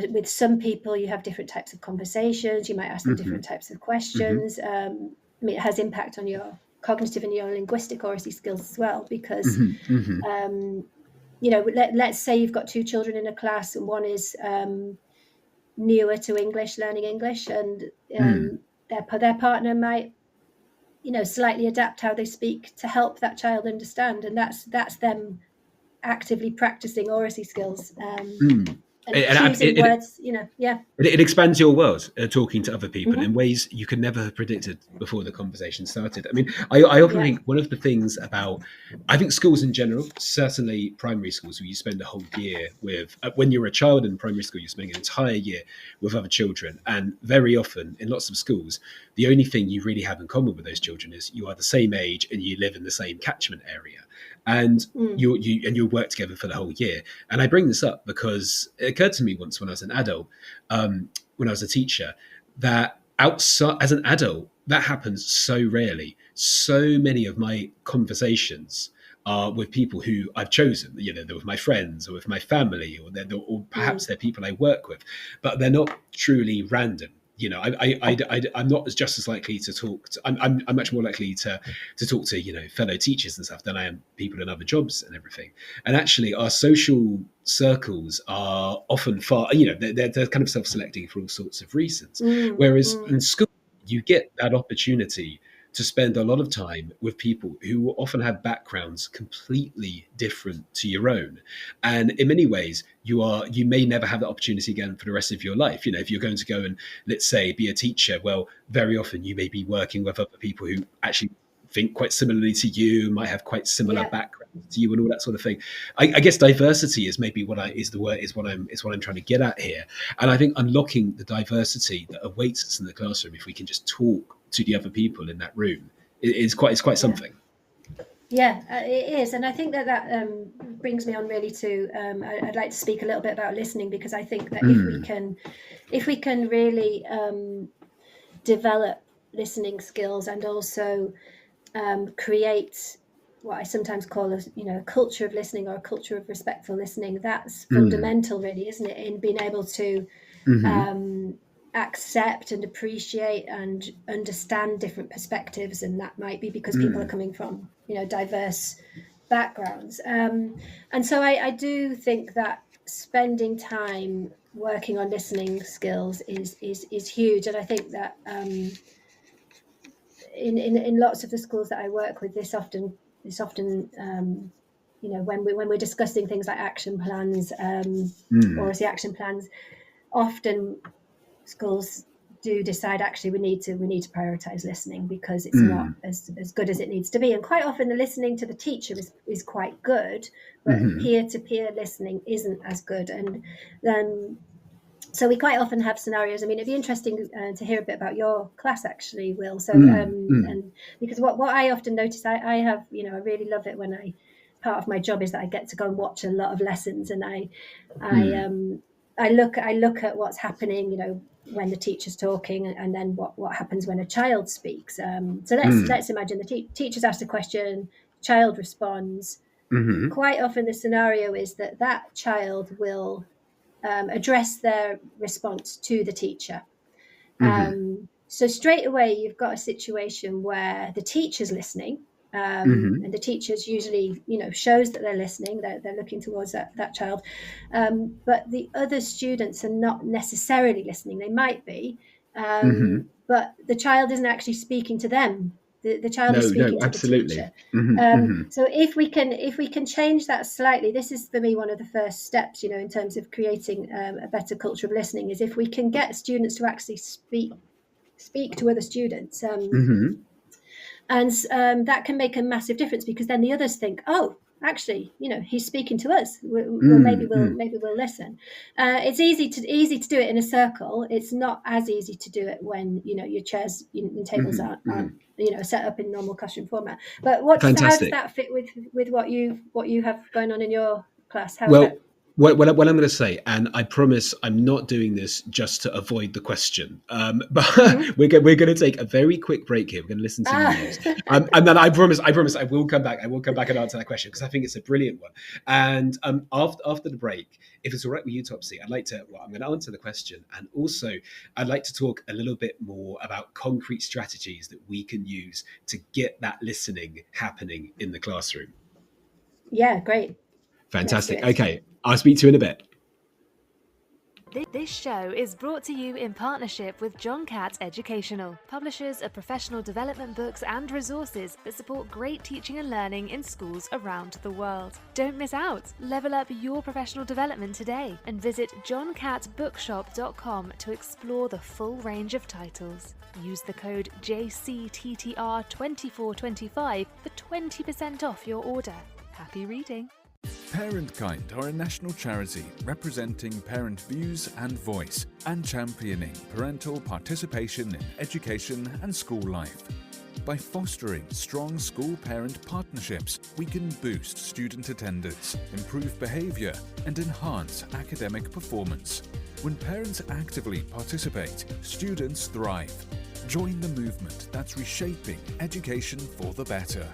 with some people you have different types of conversations, you might ask them different types of questions. It has impact on your cognitive and your linguistic oracy skills as well, because let's say you've got 2 children in a class, and one is newer to English, learning English, and their partner might slightly adapt how they speak to help that child understand, and that's them actively practicing oracy skills and choosing words. It expands your world, talking to other people in ways you could never have predicted before the conversation started. I mean, I often think one of the things about, I think schools in general, certainly primary schools, where you spend a whole year with, when you're a child in primary school, you spend an entire year with other children. And very often in lots of schools, the only thing you really have in common with those children is you are the same age and you live in the same catchment area. And you work together for the whole year. And I bring this up because it occurred to me once when I was an adult, when I was a teacher, that outside as an adult, that happens so rarely. So many of my conversations are with people who I've chosen. They're with my friends or with my family, or perhaps they're people I work with, but they're not truly random. I'm not just as likely to talk. I'm much more likely to talk to fellow teachers and stuff than I am people in other jobs and everything. And actually, our social circles are often far. They're kind of self-selecting for all sorts of reasons. Whereas in school, you get that opportunity to spend a lot of time with people who often have backgrounds completely different to your own. And in many ways, you may never have that opportunity again for the rest of your life. If you're going to go and, let's say, be a teacher, well, very often you may be working with other people who actually think quite similarly to you, might have quite similar backgrounds to you, and all that sort of thing. I guess diversity is maybe what I'm trying to get at here. And I think unlocking the diversity that awaits us in the classroom, if we can just talk to the other people in that room, is quite something. Yeah, it is. And I think that brings me on really to, I'd like to speak a little bit about listening, because I think that if we can really develop listening skills and also create what I sometimes call a culture of listening, or a culture of respectful listening, that's fundamental, really, isn't it, in being able to accept and appreciate and understand different perspectives. And that might be because people are coming from diverse backgrounds, and so I do think that spending time working on listening skills is huge. And I think that in lots of the schools that I work with, this often when we're discussing things like action plans, or as the action plans, often schools do decide actually we need to prioritize listening because it's not as good as it needs to be. And quite often the listening to the teacher is quite good, but peer-to-peer listening isn't as good. And so we quite often have scenarios. I mean, it'd be interesting to hear a bit about your class, actually, Will. So, and because what I often notice, I have, I really love it when part of my job is that I get to go and watch a lot of lessons, and I look at what's happening, when the teacher's talking, and then what happens when a child speaks. So let's imagine the teacher's asked a question, child responds. Quite often the scenario is that child will address their response to the teacher. So straight away, you've got a situation where the teacher's listening, and the teacher's usually, shows that they're listening, they're looking towards that child. But the other students are not necessarily listening. They might be, but the child isn't actually speaking to them. The child is speaking to the teacher. So if we can change that slightly, this is for me one of the first steps, in terms of creating a better culture of listening, is if we can get students to actually speak to other students, and that can make a massive difference, because then the others think, oh, actually, he's speaking to us. Maybe we'll listen. It's easy to do it in a circle. It's not as easy to do it when your chairs and tables aren't set up in normal classroom format. But how does that fit with what you have going on in your class? What I'm going to say, and I promise I'm not doing this just to avoid the question, but we're going to take a very quick break here. We're going to listen to the news, and then I promise I will come back. I will come back and answer that question, because I think it's a brilliant one. And after the break, if it's all right with you, Topsy, I'm going to answer the question, and also I'd like to talk a little bit more about concrete strategies that we can use to get that listening happening in the classroom. Yeah, great. Fantastic. Okay, I'll speak to you in a bit. This show is brought to you in partnership with John Catt Educational, publishers of professional development books and resources that support great teaching and learning in schools around the world. Don't miss out. Level up your professional development today and visit johncattbookshop.com to explore the full range of titles. Use the code JCTTR2425 for 20% off your order. Happy reading. Parentkind are a national charity representing parent views and voice and championing parental participation in education and school life. By fostering strong school-parent partnerships, we can boost student attendance, improve behaviour, and enhance academic performance. When parents actively participate, students thrive. Join the movement that's reshaping education for the better.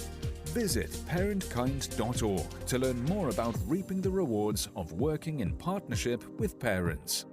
Visit parentkind.org to learn more about reaping the rewards of working in partnership with parents.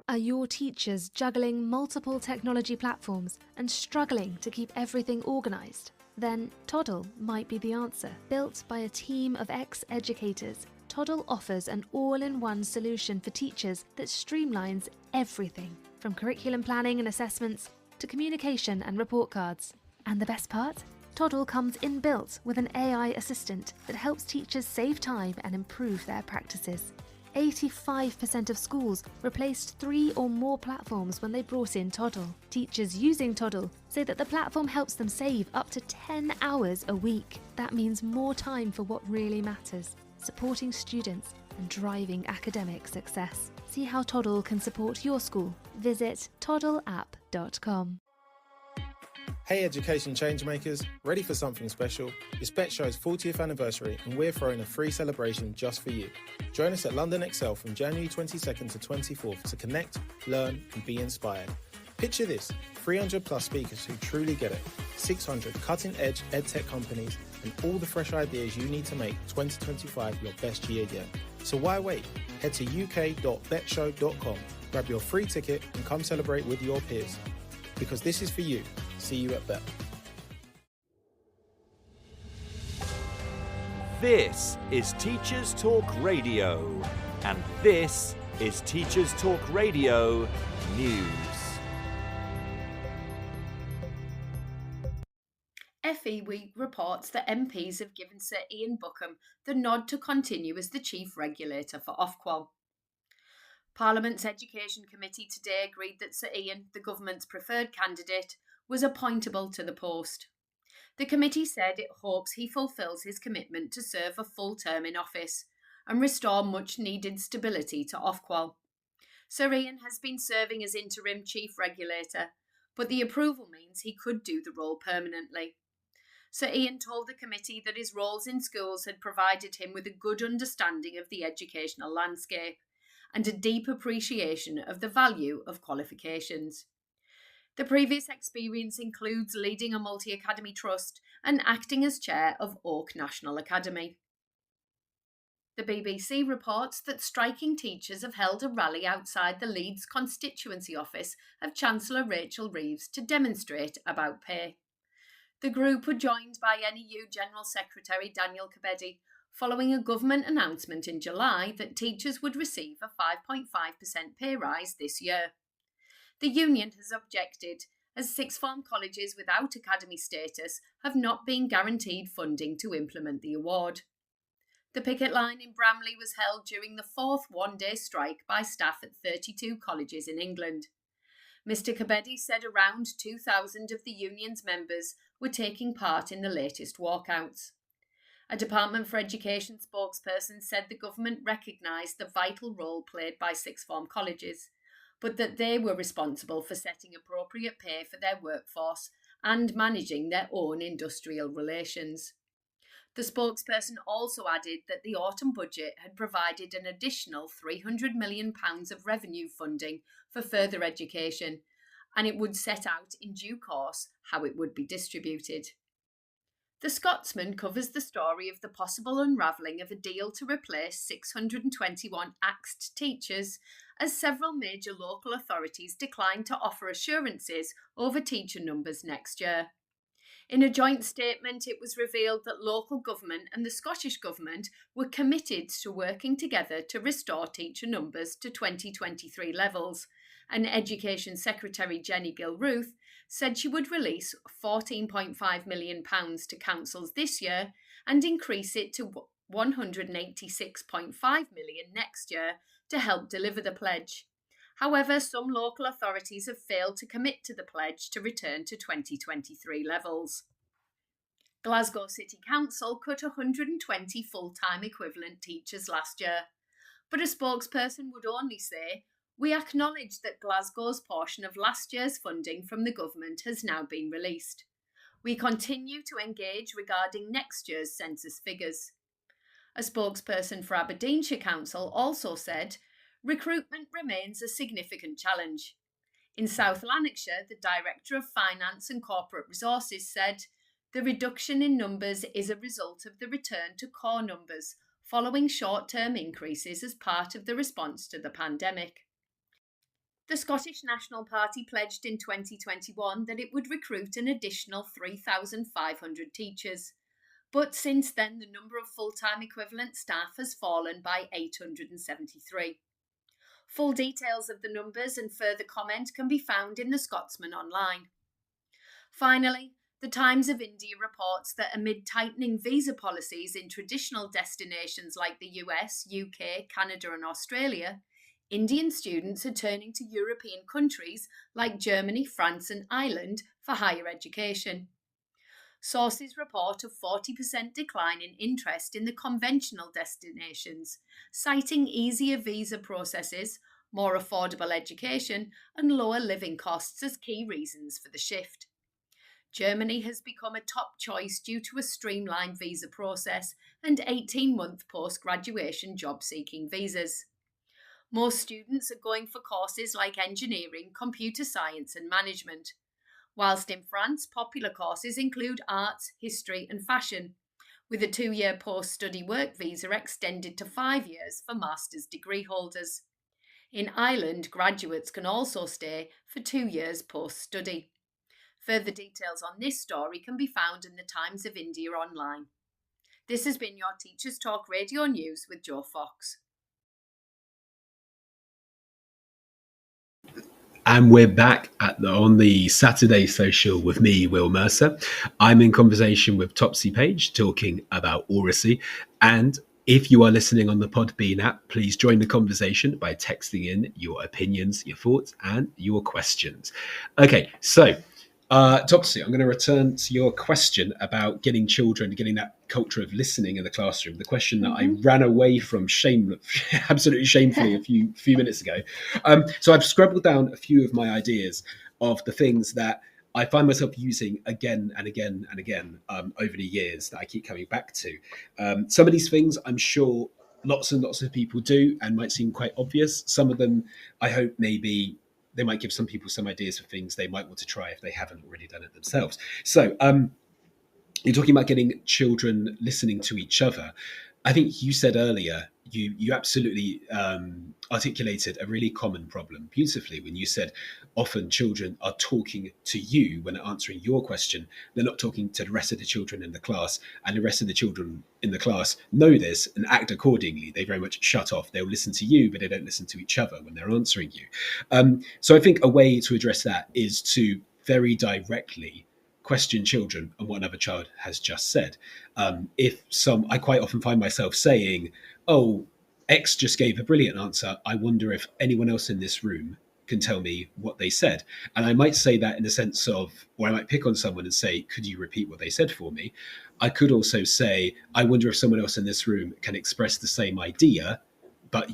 Are your teachers juggling multiple technology platforms and struggling to keep everything organised? Then Toddle might be the answer. Built by a team of ex-educators, Toddle offers an all-in-one solution for teachers that streamlines everything, from curriculum planning and assessments to communication and report cards. And the best part? Toddle comes inbuilt with an AI assistant that helps teachers save time and improve their practices. 85% of schools replaced 3 or more platforms when they brought in Toddle. Teachers using Toddle say that the platform helps them save up to 10 hours a week. That means more time for what really matters, supporting students and driving academic success. See how Toddle can support your school. Visit toddleapp.com. Hey education changemakers, ready for something special? It's Bet Show's 40th anniversary and we're throwing a free celebration just for you. Join us at London Excel from January 22nd to 24th to connect, learn and be inspired. Picture this, 300 plus speakers who truly get it, 600 cutting-edge edtech companies and all the fresh ideas you need to make 2025 your best year yet. So why wait? Head to uk.betshow.com, grab your free ticket and come celebrate with your peers. Because this is for you. See you at Bet. This is Teachers Talk Radio, and this is Teachers Talk Radio News. FE Week reports that MPs have given Sir Ian Buckham the nod to continue as the chief regulator for Ofqual. Parliament's Education Committee today agreed that Sir Ian, the government's preferred candidate, was appointable to the post. The committee said it hopes he fulfills his commitment to serve a full term in office and restore much needed stability to Ofqual. Sir Ian has been serving as interim chief regulator, but the approval means he could do the role permanently. Sir Ian told the committee that his roles in schools had provided him with a good understanding of the educational landscape and a deep appreciation of the value of qualifications. The previous experience includes leading a multi-academy trust and acting as chair of Oak National Academy. The BBC reports that striking teachers have held a rally outside the Leeds constituency office of Chancellor Rachel Reeves to demonstrate about pay. The group were joined by NEU General Secretary Daniel Kebede, following a government announcement in July that teachers would receive a 5.5% pay rise this year. The union has objected, as sixth form colleges without academy status have not been guaranteed funding to implement the award. The picket line in Bramley was held during the fourth one-day strike by staff at 32 colleges in England. Mr. Kebede said around 2,000 of the union's members were taking part in the latest walkouts. A Department for Education spokesperson said the government recognised the vital role played by sixth form colleges, but that they were responsible for setting appropriate pay for their workforce and managing their own industrial relations. The spokesperson also added that the autumn budget had provided an additional £300 million of revenue funding for further education, and it would set out in due course how it would be distributed. The Scotsman covers the story of the possible unravelling of a deal to replace 621 axed teachers, as several major local authorities declined to offer assurances over teacher numbers next year. In a joint statement, it was revealed that local government and the Scottish Government were committed to working together to restore teacher numbers to 2023 levels, and Education Secretary Jenny Gilruth said she would release £14.5 million to councils this year and increase it to £186.5 million next year to help deliver the pledge. However, some local authorities have failed to commit to the pledge to return to 2023 levels. Glasgow City Council cut 120 full-time equivalent teachers last year, but a spokesperson would only say, "We acknowledge that Glasgow's portion of last year's funding from the government has now been released. We continue to engage regarding next year's census figures." A spokesperson for Aberdeenshire Council also said, "Recruitment remains a significant challenge." In South Lanarkshire, the Director of Finance and Corporate Resources said, "The reduction in numbers is a result of the return to core numbers, following short-term increases as part of the response to the pandemic." The Scottish National Party pledged in 2021 that it would recruit an additional 3,500 teachers. But since then, the number of full-time equivalent staff has fallen by 873. Full details of the numbers and further comment can be found in the Scotsman online. Finally, the Times of India reports that amid tightening visa policies in traditional destinations like the US, UK, Canada and Australia, Indian students are turning to European countries like Germany, France and Ireland for higher education. Sources report a 40% decline in interest in the conventional destinations, citing easier visa processes, more affordable education, and lower living costs as key reasons for the shift. Germany has become a top choice due to a streamlined visa process and 18-month post-graduation job-seeking visas. Most students are going for courses like engineering, computer science, and management. Whilst in France, popular courses include arts, history and fashion, with a 2-year post-study work visa extended to 5 years for master's degree holders. In Ireland, graduates can also stay for 2 years post-study. Further details on this story can be found in the Times of India online. This has been your Teachers Talk Radio News with Joe Fox. And we're back on the Saturday Social with me, Will Mercer. I'm in conversation with Topsy Page, talking about oracy. And if you are listening on the Podbean app, please join the conversation by texting in your opinions, your thoughts, and your questions. Okay, so Topsy, I'm going to return to your question about getting children, getting that culture of listening in the classroom. The question that I ran away from absolutely shamefully a few minutes ago. So I've scribbled down a few of my ideas of the things that I find myself using again and again and again over the years that I keep coming back to. Some of these things I'm sure lots and lots of people do and might seem quite obvious. Some of them I hope maybe they might give some people some ideas for things they might want to try if they haven't already done it themselves. So you're talking about getting children listening to each other. I think you said earlier, you absolutely articulated a really common problem beautifully when you said often children are talking to you when they're answering your question. They're not talking to the rest of the children in the class, and the rest of the children in the class know this and act accordingly. They very much shut off. They'll listen to you, but they don't listen to each other when they're answering you. So I think a way to address that is to very directly question children on what another child has just said. I quite often find myself saying, "Oh, X just gave a brilliant answer. I wonder if anyone else in this room can tell me what they said." And I might say that in the sense of, or I might pick on someone and say, "Could you repeat what they said for me?" I could also say, "I wonder if someone else in this room can express the same idea, but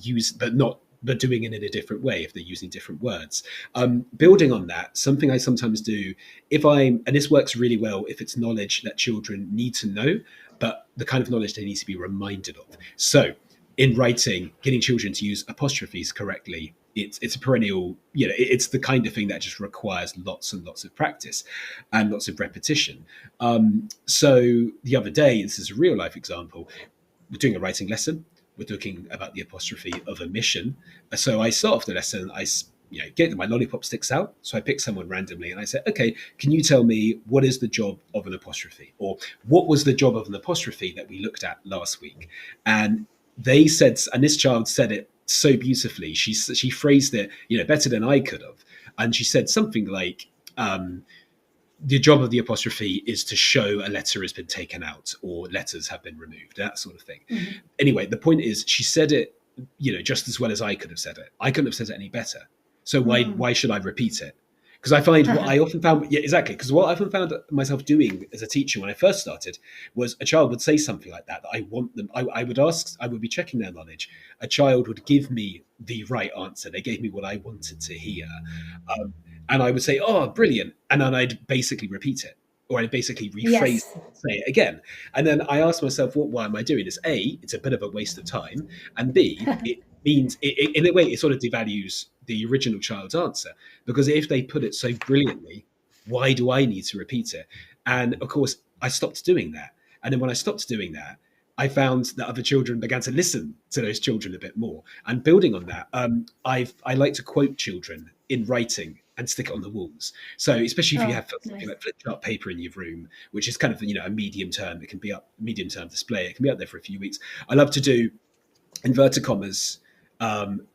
doing it in a different way if they're using different words." Building on that, something I sometimes do, and this works really well if it's knowledge that children need to know, but the kind of knowledge they need to be reminded of. So in writing, getting children to use apostrophes correctly, it's a perennial, it's the kind of thing that just requires lots and lots of practice and lots of repetition. So the other day, this is a real life example, we're doing a writing lesson. We're talking about the apostrophe of omission. So I start off the lesson, I get my lollipop sticks out. So I pick someone randomly and I say, "Okay, can you tell me what is the job of an apostrophe? Or what was the job of an apostrophe that we looked at last week?" And they said, and this child said it so beautifully. She phrased it, better than I could have. And she said something like, the job of the apostrophe is to show a letter has been taken out or letters have been removed, that sort of thing. Anyway, the point is she said it, just as well as I could have said it. I couldn't have said it any better. So why should I repeat it? Because I find what I often found, because what I often found myself doing as a teacher when I first started was a child would say something like that I want them, I would be checking their knowledge. A child would give me the right answer. They gave me what I wanted to hear. And I would say, "Oh, brilliant." And then I'd basically repeat it, or I'd basically rephrase it, say it again. And then I asked myself, why am I doing this? A, it's a bit of a waste of time. And B, it means, in a way, it sort of devalues the original child's answer. Because if they put it so brilliantly, why do I need to repeat it? And of course, I stopped doing that. And then when I stopped doing that, I found that other children began to listen to those children a bit more. And building on that, I like to quote children in writing and stick it on the walls. So especially if you have something like flip chart paper in your room, which is kind of a medium term, it can be up medium term display. It can be up there for a few weeks. I love to do inverted commas,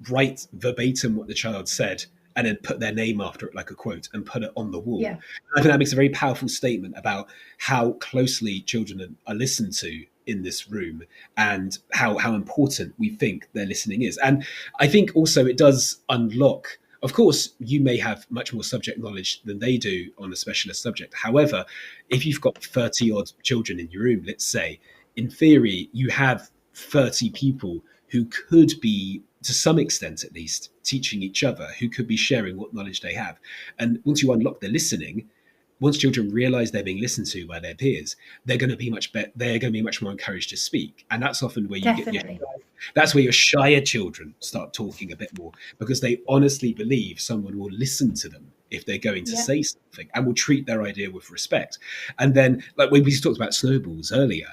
write verbatim what the child said, and then put their name after it like a quote and put it on the wall. Yeah. I think that makes a very powerful statement about how closely children are listened to in this room and how important we think their listening is. And I think also it does unlock, of course, you may have much more subject knowledge than they do on a specialist subject. However, if you've got 30 odd children in your room, let's say, in theory, you have 30 people who could be, to some extent at least, teaching each other, who could be sharing what knowledge they have. And once you unlock the listening, once children realize they're being listened to by their peers, they're going to be much better. They're going to be much more encouraged to speak. And that's often where you that's where your shyer children start talking a bit more, because they honestly believe someone will listen to them if they're going to say something and will treat their idea with respect. And then, like when we talked about snowballs earlier,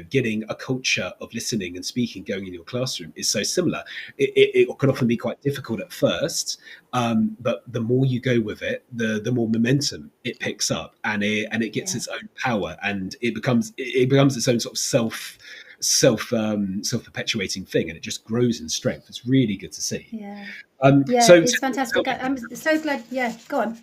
getting a culture of listening and speaking going in your classroom is so similar. It can often be quite difficult at first, but the more you go with it, the more momentum it picks up, and it gets its own power, and it becomes its own sort of self-perpetuating thing, and it just grows in strength. It's really good to see. Yeah, So it's fantastic. I'm so glad. Yeah, go on.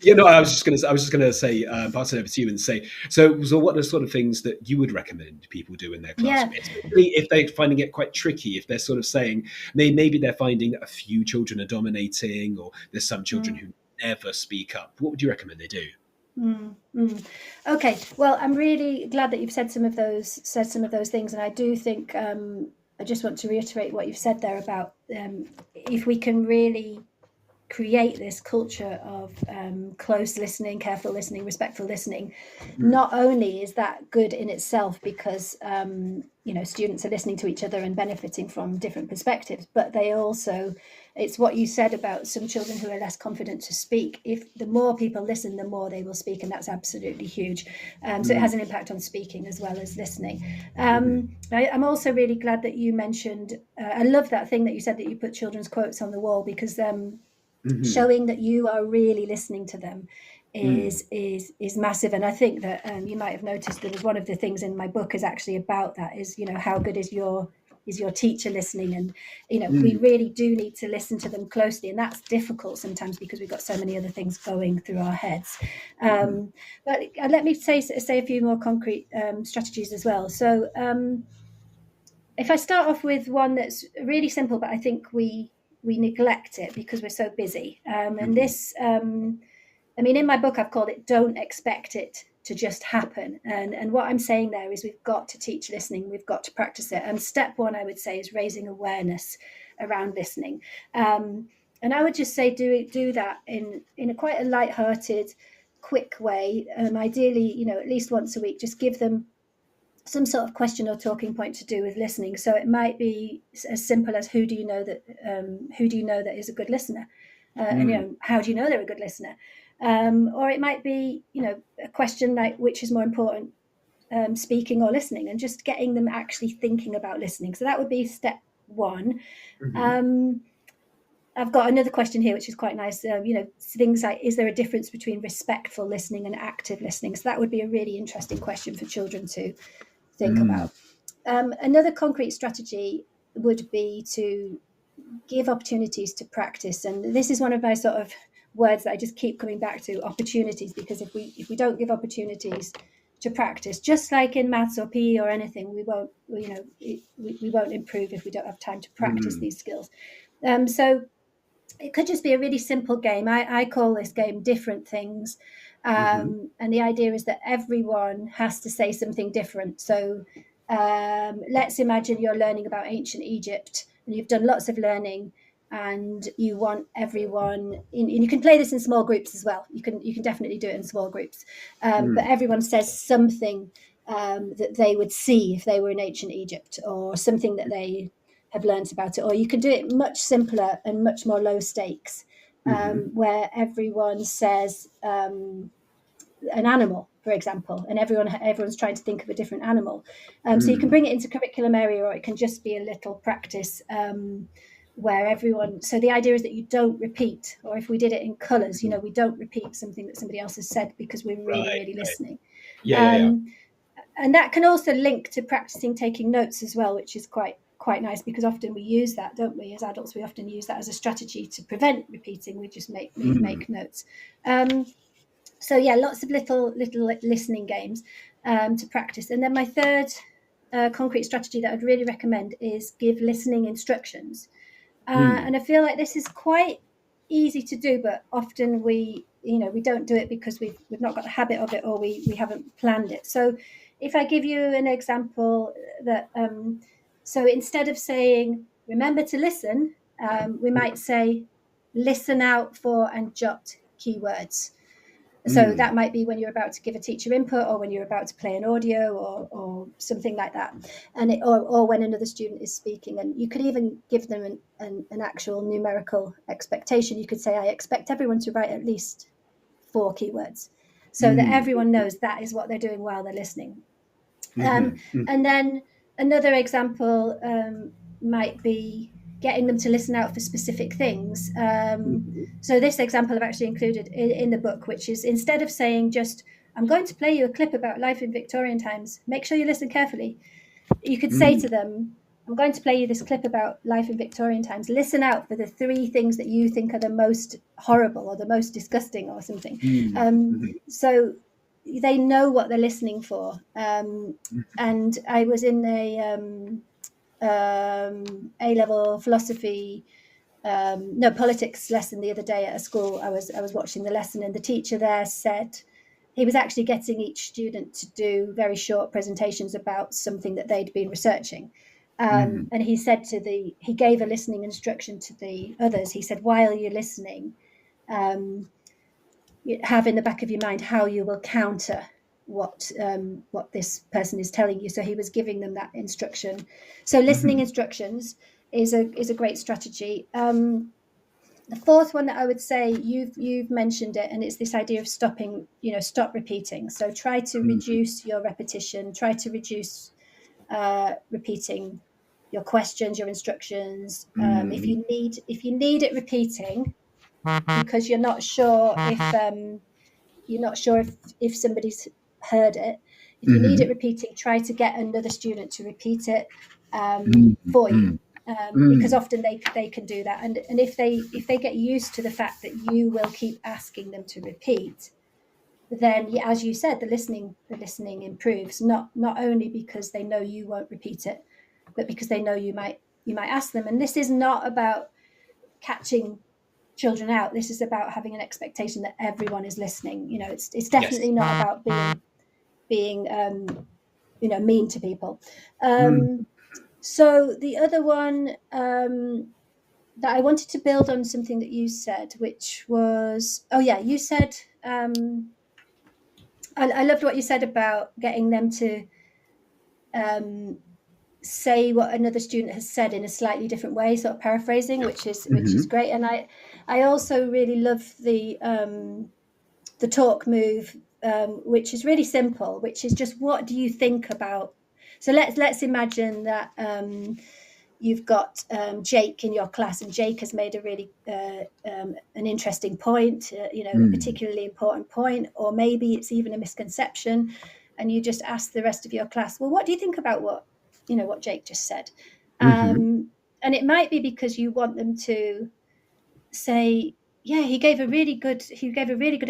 I was just going to say, pass it over to you and say, so what are the sort of things that you would recommend people do in their classroom, especially if they're finding it quite tricky, if they're sort of saying maybe they're finding that a few children are dominating, or there's some children who never speak up. What would you recommend they do? Okay, well, I'm really glad that you've said some of those things, and I do think I just want to reiterate what you've said there about if we can really create this culture of close listening, careful listening, respectful listening. Not only is that good in itself because students are listening to each other and benefiting from different perspectives, but they also, it's what you said about some children who are less confident to speak. If the more people listen, the more they will speak, and that's absolutely huge. So it has an impact on speaking as well as listening. I'm also really glad that you mentioned, I love that thing that you said, that you put children's quotes on the wall, because showing that you are really listening to them is massive. And I think that you might have noticed that one of the things in my book is actually about that, is how good is your teacher listening? And we really do need to listen to them closely, and that's difficult sometimes because we've got so many other things going through our heads. But let me say a few more concrete strategies as well. So if I start off with one that's really simple, but I think we neglect it because we're so busy. And this, in my book, I've called it "Don't Expect It to Just Happen." And what I'm saying there is we've got to teach listening. We've got to practice it. And step one, I would say, is raising awareness around listening. And I would just say do that in a quite a lighthearted, quick way. Ideally, at least once a week, just give them some sort of question or talking point to do with listening. So it might be as simple as, who do you know that is a good listener? And how do you know they're a good listener? Or it might be, a question like, which is more important, speaking or listening, and just getting them actually thinking about listening. So that would be step one. I've got another question here, which is quite nice. Things like, is there a difference between respectful listening and active listening? So that would be a really interesting question for children to think about. Another concrete strategy would be to give opportunities to practice. And this is one of my sort of words that I just keep coming back to, opportunities, because if we don't give opportunities to practice, just like in maths or PE or anything, we won't improve if we don't have time to practice these skills. So it could just be a really simple game. I call this game Different Things. And the idea is that everyone has to say something different. So let's imagine you're learning about ancient Egypt, and you've done lots of learning, and you want everyone and you can play this in small groups as well. You can definitely do it in small groups. But everyone says something that they would see if they were in ancient Egypt, or something that they have learned about it. Or you can do it much simpler and much more low stakes, where everyone says an animal, for example, and everyone's trying to think of a different animal. So you can bring it into curriculum area, or it can just be a little practice where everyone. So the idea is that you don't repeat, or if we did it in colours, we don't repeat something that somebody else has said, because we're really listening. And that can also link to practicing taking notes as well, which is quite nice, because often we use that, don't we? As adults, we often use that as a strategy to prevent repeating. We just make notes. So yeah, lots of little listening games to practice. And then my third concrete strategy that I'd really recommend is give listening instructions. And I feel like this is quite easy to do, but often we don't do it because we've not got the habit of it, or we haven't planned it. So if I give you an example that so instead of saying remember to listen, we might say listen out for and jot keywords. So that might be when you're about to give a teacher input, or when you're about to play an audio, or something like that, and or when another student is speaking. And you could even give them an actual numerical expectation. You could say, I expect everyone to write at least 4 keywords, so that everyone knows that is what they're doing while they're listening. And then another example might be getting them to listen out for specific things. So this example I've actually included in the book, which is, instead of saying just, I'm going to play you a clip about life in Victorian times, make sure you listen carefully. you could say to them, I'm going to play you this clip about life in Victorian times. Listen out for the 3 things that you think are the most horrible or the most disgusting or something. So they know what they're listening for. And I was in a A-level philosophy, politics lesson the other day at a school. I was watching the lesson, and the teacher there said he was actually getting each student to do very short presentations about something that they'd been researching. And he said he gave a listening instruction to the others. He said, while you're listening, have in the back of your mind how you will counter what this person is telling you. So he was giving them that instruction. So listening instructions is a great strategy. The fourth one that I would say, you've mentioned it, and it's this idea of stop repeating. So try to reduce your repetition. Try to reduce repeating your questions, your instructions. If you need it repeating because you're not sure if somebody's heard it, if you need it repeating, try to get another student to repeat it for you. Because often they can do that, and if they get used to the fact that you will keep asking them to repeat, then as you said, the listening improves, not only because they know you won't repeat it, but because they know you might ask them. And this is not about catching children out. This is about having an expectation that everyone is listening. It's definitely not about being mean to people. So the other one that I wanted to build on something that you said, which was, you said, I loved what you said about getting them to say what another student has said in a slightly different way, sort of paraphrasing, which is great. And I also really love the talk move, which is really simple, which is just, what do you think about? So let's imagine that you've got Jake in your class, and Jake has made a really an interesting point, a particularly important point, or maybe it's even a misconception, and you just ask the rest of your class, well, what do you think about what Jake just said? And it might be because you want them to say, yeah, he gave a really good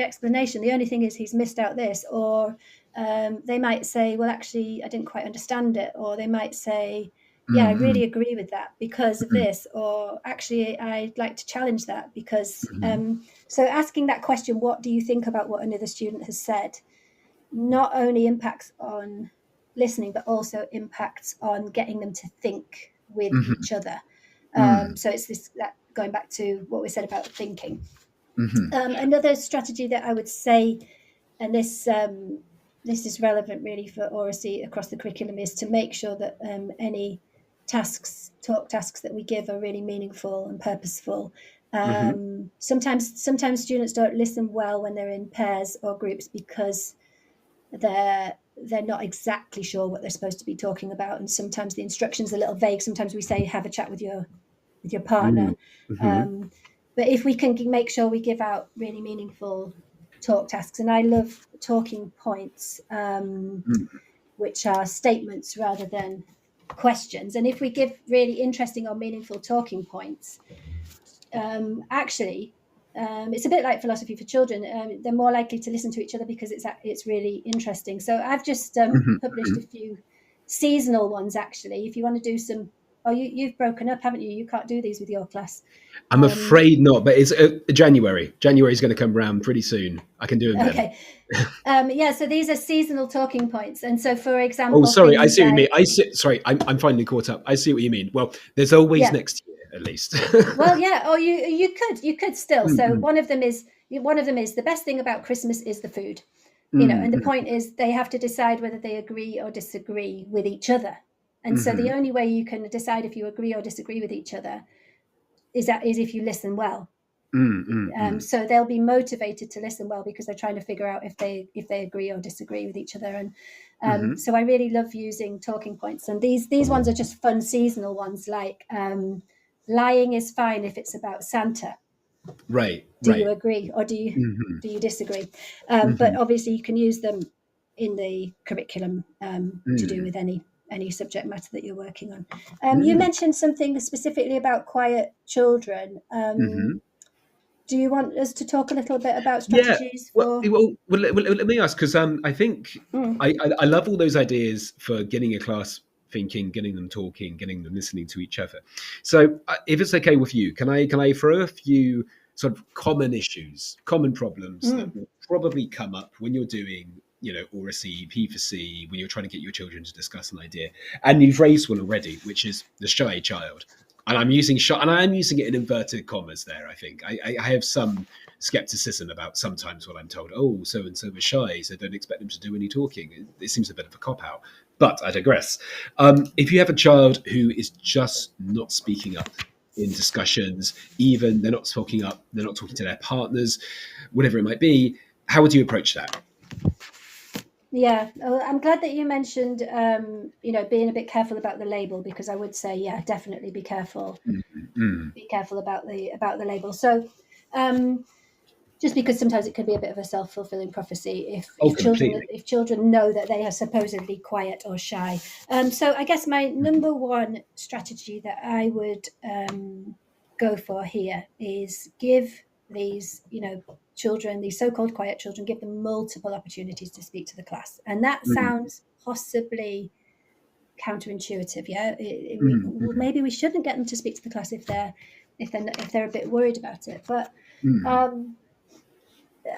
explanation. The only thing is he's missed out this. Or they might say, well, actually, I didn't quite understand it. Or they might say, yeah, I really agree with that because of this. Or actually, I'd like to challenge that because. So asking that question, what do you think about what another student has said, not only impacts on listening, but also impacts on getting them to think with each other. So it's that going back to what we said about thinking. Another strategy that I would say, and this is relevant really for oracy across the curriculum, is to make sure that any talk tasks that we give are really meaningful and purposeful. Sometimes students don't listen well when they're in pairs or groups because they're not exactly sure what they're supposed to be talking about, and sometimes the instructions are a little vague. Sometimes we say, have a chat with your partner. But if we can make sure we give out really meaningful talk tasks, and I love talking points, which are statements rather than questions. And if we give really interesting or meaningful talking points, it's a bit like philosophy for children. They're more likely to listen to each other because it's really interesting. So I've just published a few seasonal ones, actually. If you want to do some, you've broken up, haven't you? You can't do these with your class. I'm afraid not, but it's January. January's going to come around pretty soon. I can do it then. Okay. So these are seasonal talking points. And so, for example... Oh, sorry, I see what you mean. Sorry, I'm finally caught up. I see what you mean. Well, there's always next year, at least. Well, yeah. Or you could still. So one of them is the best thing about Christmas is the food. And the point is they have to decide whether they agree or disagree with each other. And so the only way you can decide if you agree or disagree with each other is if you listen well. So they'll be motivated to listen well because they're trying to figure out if they agree or disagree with each other. And so I really love using talking points. And these ones are just fun seasonal ones, like lying is fine if it's about Santa. Right. Do you agree or do you disagree? But obviously you can use them in the curriculum to do with any any subject matter that you're working on. You mentioned something specifically about quiet children. Do you want us to talk a little bit about strategies for? Let me ask, because I think I love all those ideas for getting a class thinking, getting them talking, getting them listening to each other. So, if it's okay with you, can I throw a few sort of common issues, common problems that will probably come up when you're doing, or a C, P for C, when you're trying to get your children to discuss an idea, and you've raised one already, which is the shy child. And I'm using shy, and I'm using it in inverted commas there. I think I have some skepticism about sometimes when I'm told, oh, so and so is shy, so don't expect them to do any talking. It seems a bit of a cop out, but I digress. If you have a child who is just not speaking up in discussions, even they're not talking up, they're not talking to their partners, whatever it might be, how would you approach that? Yeah, I'm glad that you mentioned, being a bit careful about the label, because I would say, yeah, definitely be careful. Be careful about the label. So, just because sometimes it can be a bit of a self-fulfilling prophecy if children know that they are supposedly quiet or shy. So I guess my number one strategy that I would go for here is give these, children, these so-called quiet children, give them multiple opportunities to speak to the class. And that sounds possibly counterintuitive. Yeah, maybe we shouldn't get them to speak to the class if they're a bit worried about it. But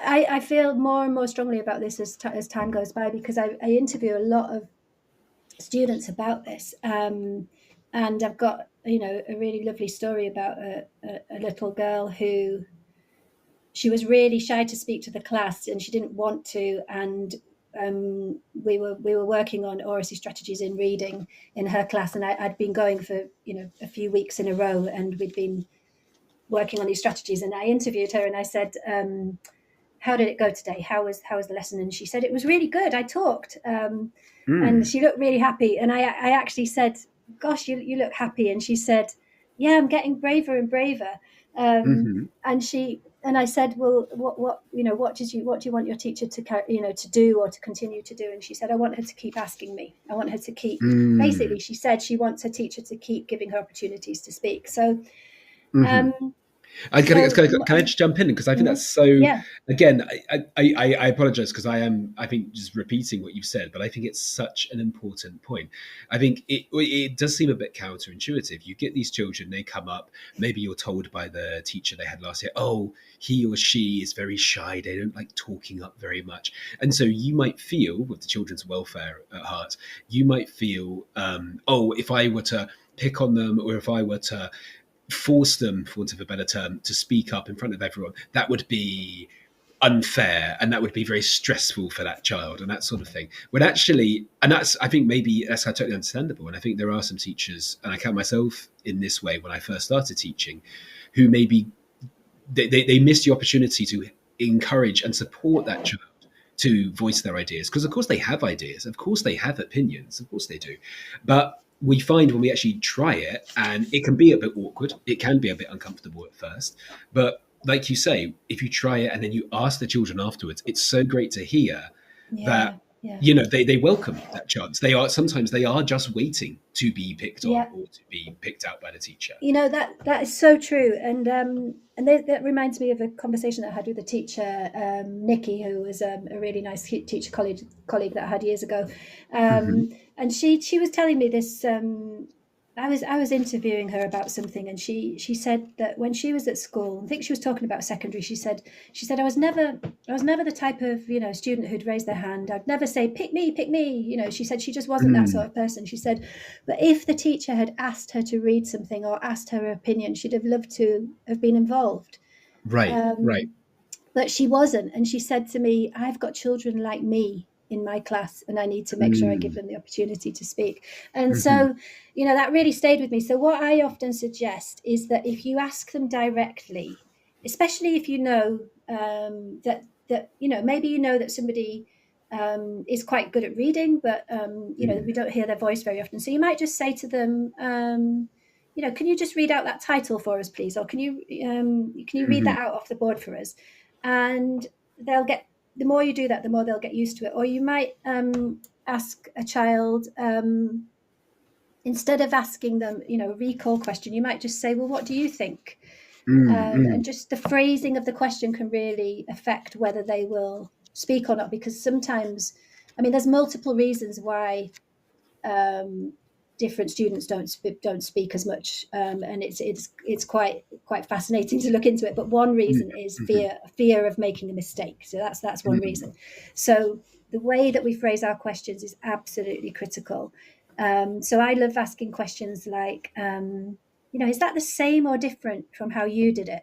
I feel more and more strongly about this as time goes by, because I interview a lot of students about this, and I've got a really lovely story about a little girl who, she was really shy to speak to the class and she didn't want to, and we were working on oracy strategies in reading in her class, and I'd been going for a few weeks in a row, and we'd been working on these strategies, and I interviewed her and I said, how did it go today? How was the lesson? And she said, it was really good. I talked. And she looked really happy. And I actually said, gosh, you look happy. And she said, yeah, I'm getting braver and braver. And I said, well, what do you want your teacher to do or to continue to do? And she said, I want her to keep asking me. I want her to keep, basically, she said she wants her teacher to keep giving her opportunities to speak. So, Can I just jump in, because I think that's so. Yeah. Again, I apologize, because I think just repeating what you've said, but I think it's such an important point. I think it does seem a bit counterintuitive. You get these children, they come up, maybe you're told by the teacher they had last year, oh, he or she is very shy, they don't like talking up very much, and so you might feel, with the children's welfare at heart, you might feel, oh, if I were to pick on them, or if I were to force them, for want of a better term, to speak up in front of everyone, that would be unfair, and that would be very stressful for that child, and that sort of thing. When actually, and I think maybe that's totally understandable. And I think there are some teachers, and I count myself in this way when I first started teaching, who maybe they miss the opportunity to encourage and support that child to voice their ideas, because of course they have ideas, of course they have opinions, of course they do, but we find when we actually try it, and it can be a bit awkward, it can be a bit uncomfortable at first, but like you say, if you try it and then you ask the children afterwards, it's so great to hear that they welcome that chance. Sometimes they are just waiting to be picked on or to be picked out by the teacher. That is so true, and that reminds me of a conversation that I had with a teacher, Nikki, who was a really nice teacher colleague that I had years ago, and she was telling me this. I was interviewing her about something, and she said that when she was at school, I think she was talking about secondary. She said I was never the type of student who'd raise their hand. I'd never say pick me. She said she just wasn't that sort of person. She said, but if the teacher had asked her to read something or asked her opinion, she'd have loved to have been involved. Right. But she wasn't, and she said to me, I've got children like me in my class, and I need to make sure I give them the opportunity to speak. And so, that really stayed with me. So what I often suggest is that if you ask them directly, especially if you know that maybe that somebody is quite good at reading, but we don't hear their voice very often. So you might just say to them, can you just read out that title for us, please? Or can you read that out off the board for us? And the more you do that, the more they'll get used to it. Or you might ask a child, instead of asking them, a recall question, you might just say, well, what do you think? And just the phrasing of the question can really affect whether they will speak or not, because sometimes, there's multiple reasons why different students don't speak as much, and it's quite fascinating to look into it. But one reason is fear of making a mistake. So that's one reason. So the way that we phrase our questions is absolutely critical. So I love asking questions like, is that the same or different from how you did it?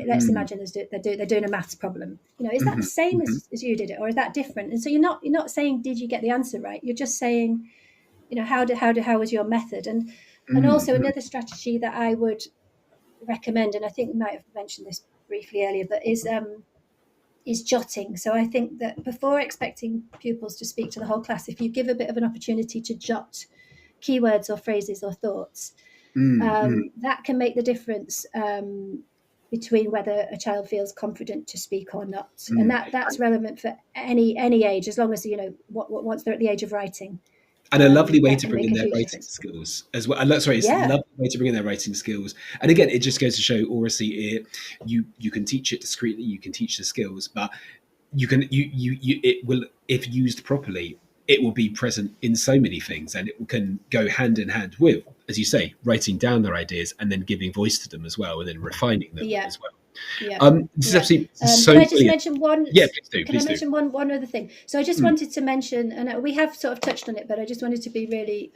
Let's imagine they're doing a maths problem. Is that the same as you did it, or is that different? And so you're not saying, did you get the answer right? You're just saying, how was your method? And also another strategy that I would recommend, and I think we might have mentioned this briefly earlier, but is jotting. So I think that before expecting pupils to speak to the whole class, if you give a bit of an opportunity to jot keywords or phrases or thoughts, that can make the difference between whether a child feels confident to speak or not. And that's relevant for any age, as long as, once they're at the age of writing. And a lovely way to bring in their writing skills as well. It's a lovely way to bring in their writing skills. And again, it just goes to show, oracy, you can teach it discreetly, you can teach the skills, but it will, if used properly, it will be present in so many things, and it can go hand in hand with, as you say, writing down their ideas and then giving voice to them as well, and then refining them as well. This is absolutely so can I just mention one? Yeah, please do. Can I mention one other thing? So I just wanted to mention, and we have sort of touched on it, but I just wanted to be really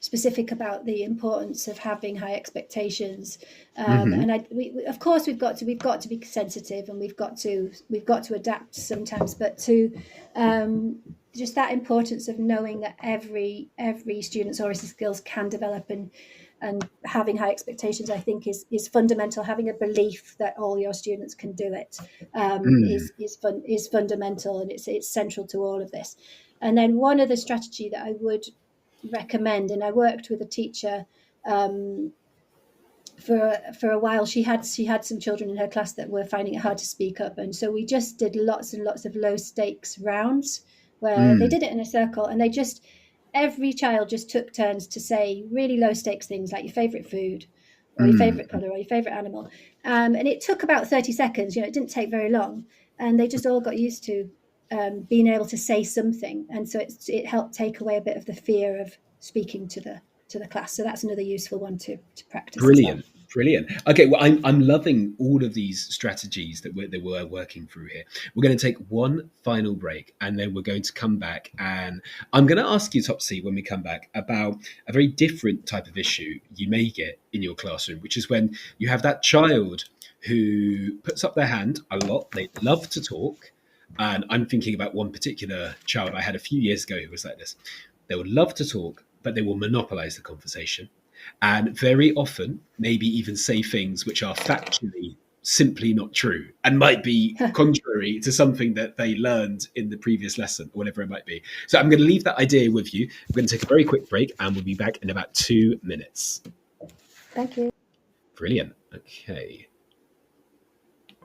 specific about the importance of having high expectations. And of course we've got to be sensitive, and we've got to adapt sometimes, but to just that importance of knowing that every student's oracy skills can develop, and having high expectations, I think, is fundamental. Having a belief that all your students can do it is fundamental, and it's central to all of this. And then one other strategy that I would recommend, and I worked with a teacher for a while. She had some children in her class that were finding it hard to speak up, and so we just did lots and lots of low stakes rounds where they did it in a circle, and every child just took turns to say really low stakes things like your favorite food, or your favorite color, or your favorite animal. And it took about 30 seconds, it didn't take very long. And they just all got used to being able to say something. And so it helped take away a bit of the fear of speaking to the class. So that's another useful one to practice. Brilliant. Brilliant. Okay, well, I'm loving all of these strategies that we're working through here. We're going to take one final break, and then we're going to come back, and I'm going to ask you, Topsy, when we come back, about a very different type of issue you may get in your classroom, which is when you have that child who puts up their hand a lot. They love to talk. And I'm thinking about one particular child I had a few years ago who was like this. They would love to talk, but they will monopolize the conversation. And very often, maybe even say things which are factually simply not true and might be contrary to something that they learned in the previous lesson, or whatever it might be. So I'm going to leave that idea with you. We're going to take a very quick break, and we'll be back in about 2 minutes. Thank you. Brilliant. Okay.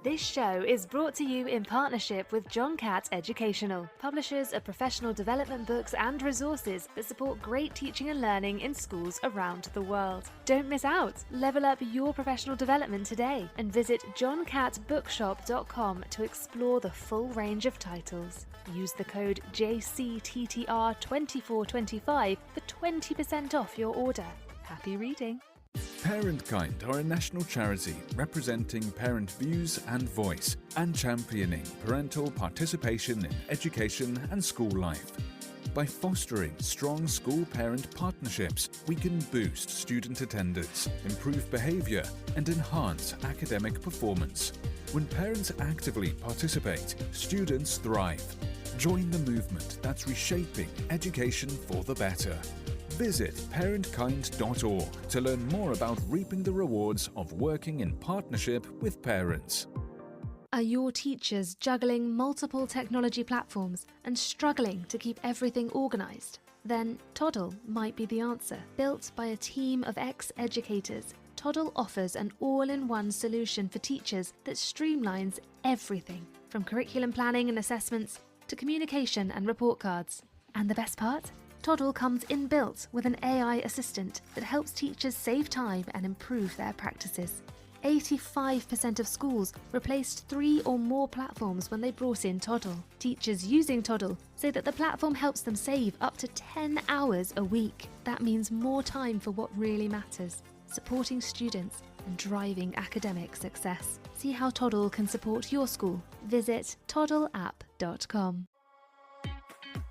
This show is brought to you in partnership with John Catt Educational, publishers of professional development books and resources that support great teaching and learning in schools around the world. Don't miss out. Level up your professional development today and visit johncattbookshop.com to explore the full range of titles. Use the code JCTTR2425 for 20% off your order. Happy reading. Parentkind are a national charity representing parent views and voice and championing parental participation in education and school life. By fostering strong school-parent partnerships, we can boost student attendance, improve behaviour and enhance academic performance. When parents actively participate, students thrive. Join the movement that's reshaping education for the better. Visit parentkind.org to learn more about reaping the rewards of working in partnership with parents. Are your teachers juggling multiple technology platforms and struggling to keep everything organised? Then Toddle might be the answer. Built by a team of ex-educators, Toddle offers an all-in-one solution for teachers that streamlines everything, from curriculum planning and assessments to communication and report cards. And the best part? Toddle comes inbuilt with an AI assistant that helps teachers save time and improve their practices. 85% of schools replaced 3 or more platforms when they brought in Toddle. Teachers using Toddle say that the platform helps them save up to 10 hours a week. That means more time for what really matters, supporting students and driving academic success. See how Toddle can support your school. Visit toddleapp.com.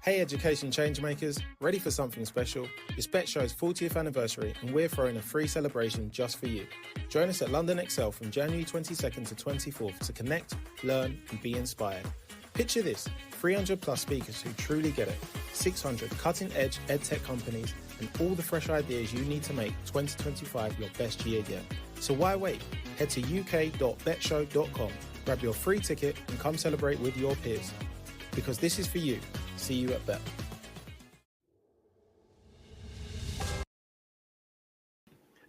Hey education changemakers, ready for something special? It's Bet Show's 40th anniversary and we're throwing a free celebration just for you. Join us at London Excel from January 22nd to 24th to connect, learn and be inspired. Picture this, 300 plus speakers who truly get it, 600 cutting edge edtech companies and all the fresh ideas you need to make 2025 your best year yet. So why wait? Head to uk.betshow.com, grab your free ticket and come celebrate with your peers. Because this is for you. See you at Bet.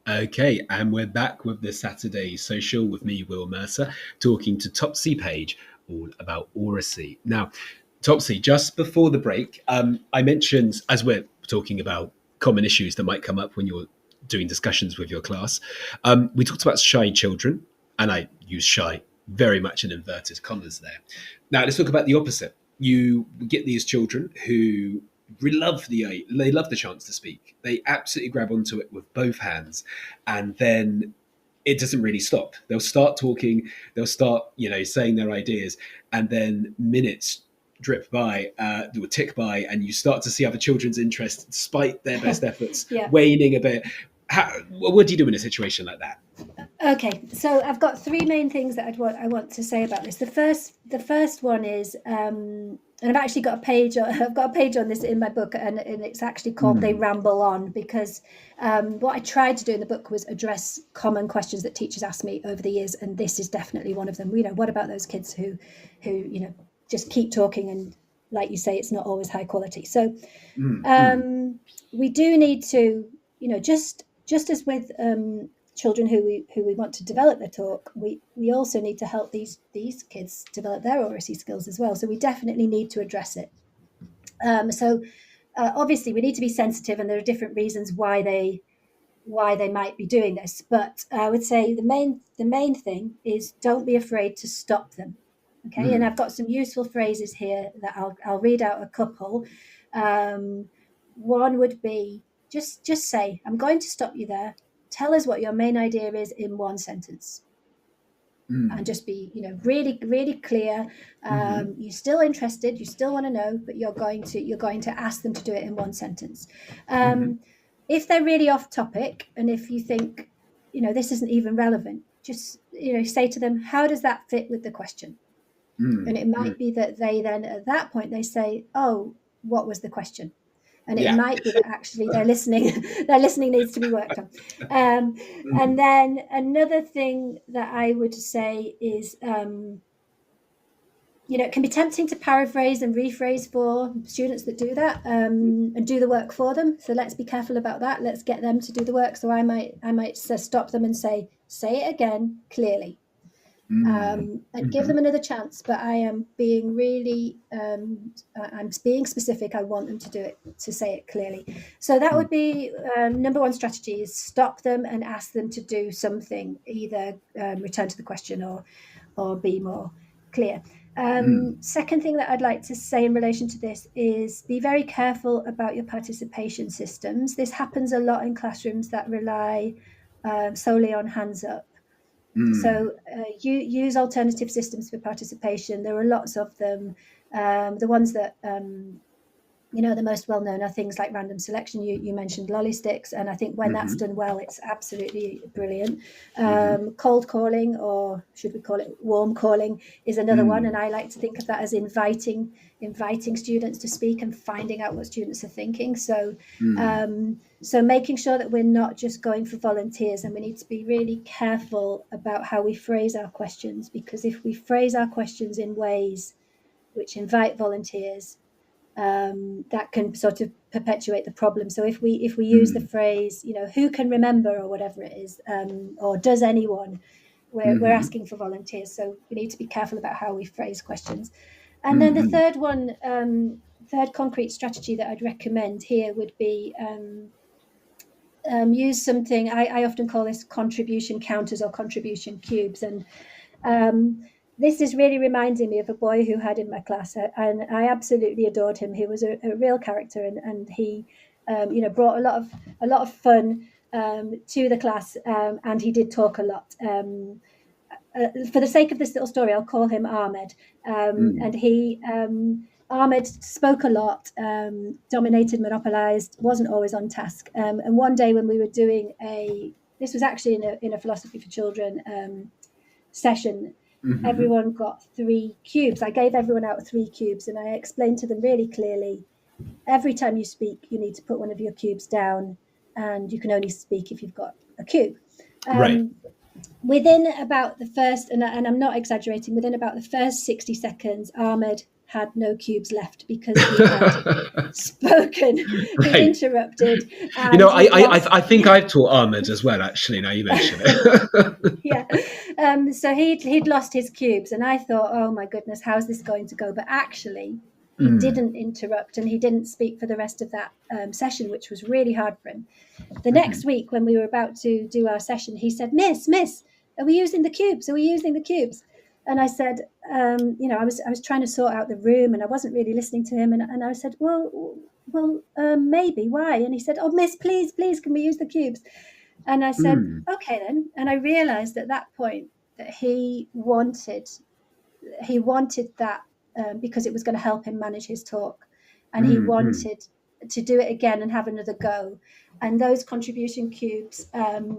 Okay, and we're back with the Saturday Social with me, Will Mercer, talking to Topsy Page all about oracy. Now, Topsy, just before the break, I mentioned, as we're talking about common issues that might come up when you're doing discussions with your class, we talked about shy children, and I use shy very much in inverted commas there. Now, let's talk about the opposite. You get these children who love the chance to speak. They absolutely grab onto it with both hands, and then it doesn't really stop. They'll start talking, they'll start, saying their ideas, and then minutes drip by, will tick by, and you start to see other children's interest, despite their best efforts, waning a bit. What do you do in a situation like that? Okay, so I've got 3 main things that I want to say about this. The first one is, and I've actually got a page. I've got a page on this in my book, and it's actually called "They Ramble On," because what I tried to do in the book was address common questions that teachers ask me over the years, and this is definitely one of them. What about those kids who just keep talking, and like you say, it's not always high quality. So we do need to, just as with children who we want to develop their talk, we also need to help these kids develop their oracy skills as well. So we definitely need to address it. Obviously we need to be sensitive, and there are different reasons why they might be doing this. But I would say the main thing is don't be afraid to stop them. Okay, and I've got some useful phrases here that I'll read out a couple. One would be just say, "I'm going to stop you there. Tell us what your main idea is in 1 sentence." And just be, really, really clear. You're still interested, you still want to know, but you're going to ask them to do it in 1 sentence. If they're really off topic, and if you think, this isn't even relevant, just, say to them, how does that fit with the question? And it might be that they then, at that point, they say, oh, what was the question? And it might be that actually their listening needs to be worked on. And then another thing that I would say is, it can be tempting to paraphrase and rephrase for students that do that, and do the work for them. So let's be careful about that. Let's get them to do the work. So I might stop them and say it again clearly. And give them another chance, but I am being really, I'm being specific. I want them to say it clearly. So that would be number 1 strategy, is stop them and ask them to do something, either return to the question or be more clear. Second thing that I'd like to say in relation to this is be very careful about your participation systems. This happens a lot in classrooms that rely solely on hands up. So you use alternative systems for participation. There are lots of them. The ones that the most well known are things like random selection. You mentioned lolly sticks, and I think when that's done well, it's absolutely brilliant. Cold calling, or should we call it warm calling, is another one, and I like to think of that as inviting students to speak and finding out what students are thinking. So so making sure that we're not just going for volunteers, and we need to be really careful about how we phrase our questions, because if we phrase our questions in ways which invite volunteers, that can sort of perpetuate the problem. So if we use the phrase, who can remember, or whatever it is, or does anyone, we're asking for volunteers. So we need to be careful about how we phrase questions. And then the third one third concrete strategy that I'd recommend here would be use something, I often call this contribution counters or contribution cubes. And this is really reminding me of a boy who had in my class, and I absolutely adored him. He was a real character, and he brought a lot of fun to the class, and he did talk a lot. For the sake of this little story, I'll call him Ahmed. And Ahmed spoke a lot, dominated, monopolized, wasn't always on task. And one day when we were doing this was actually in a philosophy for children session, everyone got 3 cubes. I gave everyone out 3 cubes, and I explained to them really clearly, every time you speak, you need to put one of your cubes down, and you can only speak if you've got a cube. Right. Within about the first, and I'm not exaggerating, within about the first 60 seconds, Ahmed had no cubes left because he had spoken, Right. he interrupted. You know, I think I've taught Ahmed as well, actually, now you mention it. Yeah. So he'd lost his cubes, and I thought, oh my goodness, how's this going to go? But actually, he didn't interrupt, and he didn't speak for the rest of that session, which was really hard for him. The next week, when we were about to do our session, he said, Miss, are we using the cubes? Are we using the cubes? And I said, I was trying to sort out the room, and I wasn't really listening to him. And I said, well, maybe. Why? And he said, oh, Miss, please, can we use the cubes? And I said, okay then. And I realized at that point that he wanted that because it was going to help him manage his talk, and he wanted to do it again and have another go. And those contribution cubes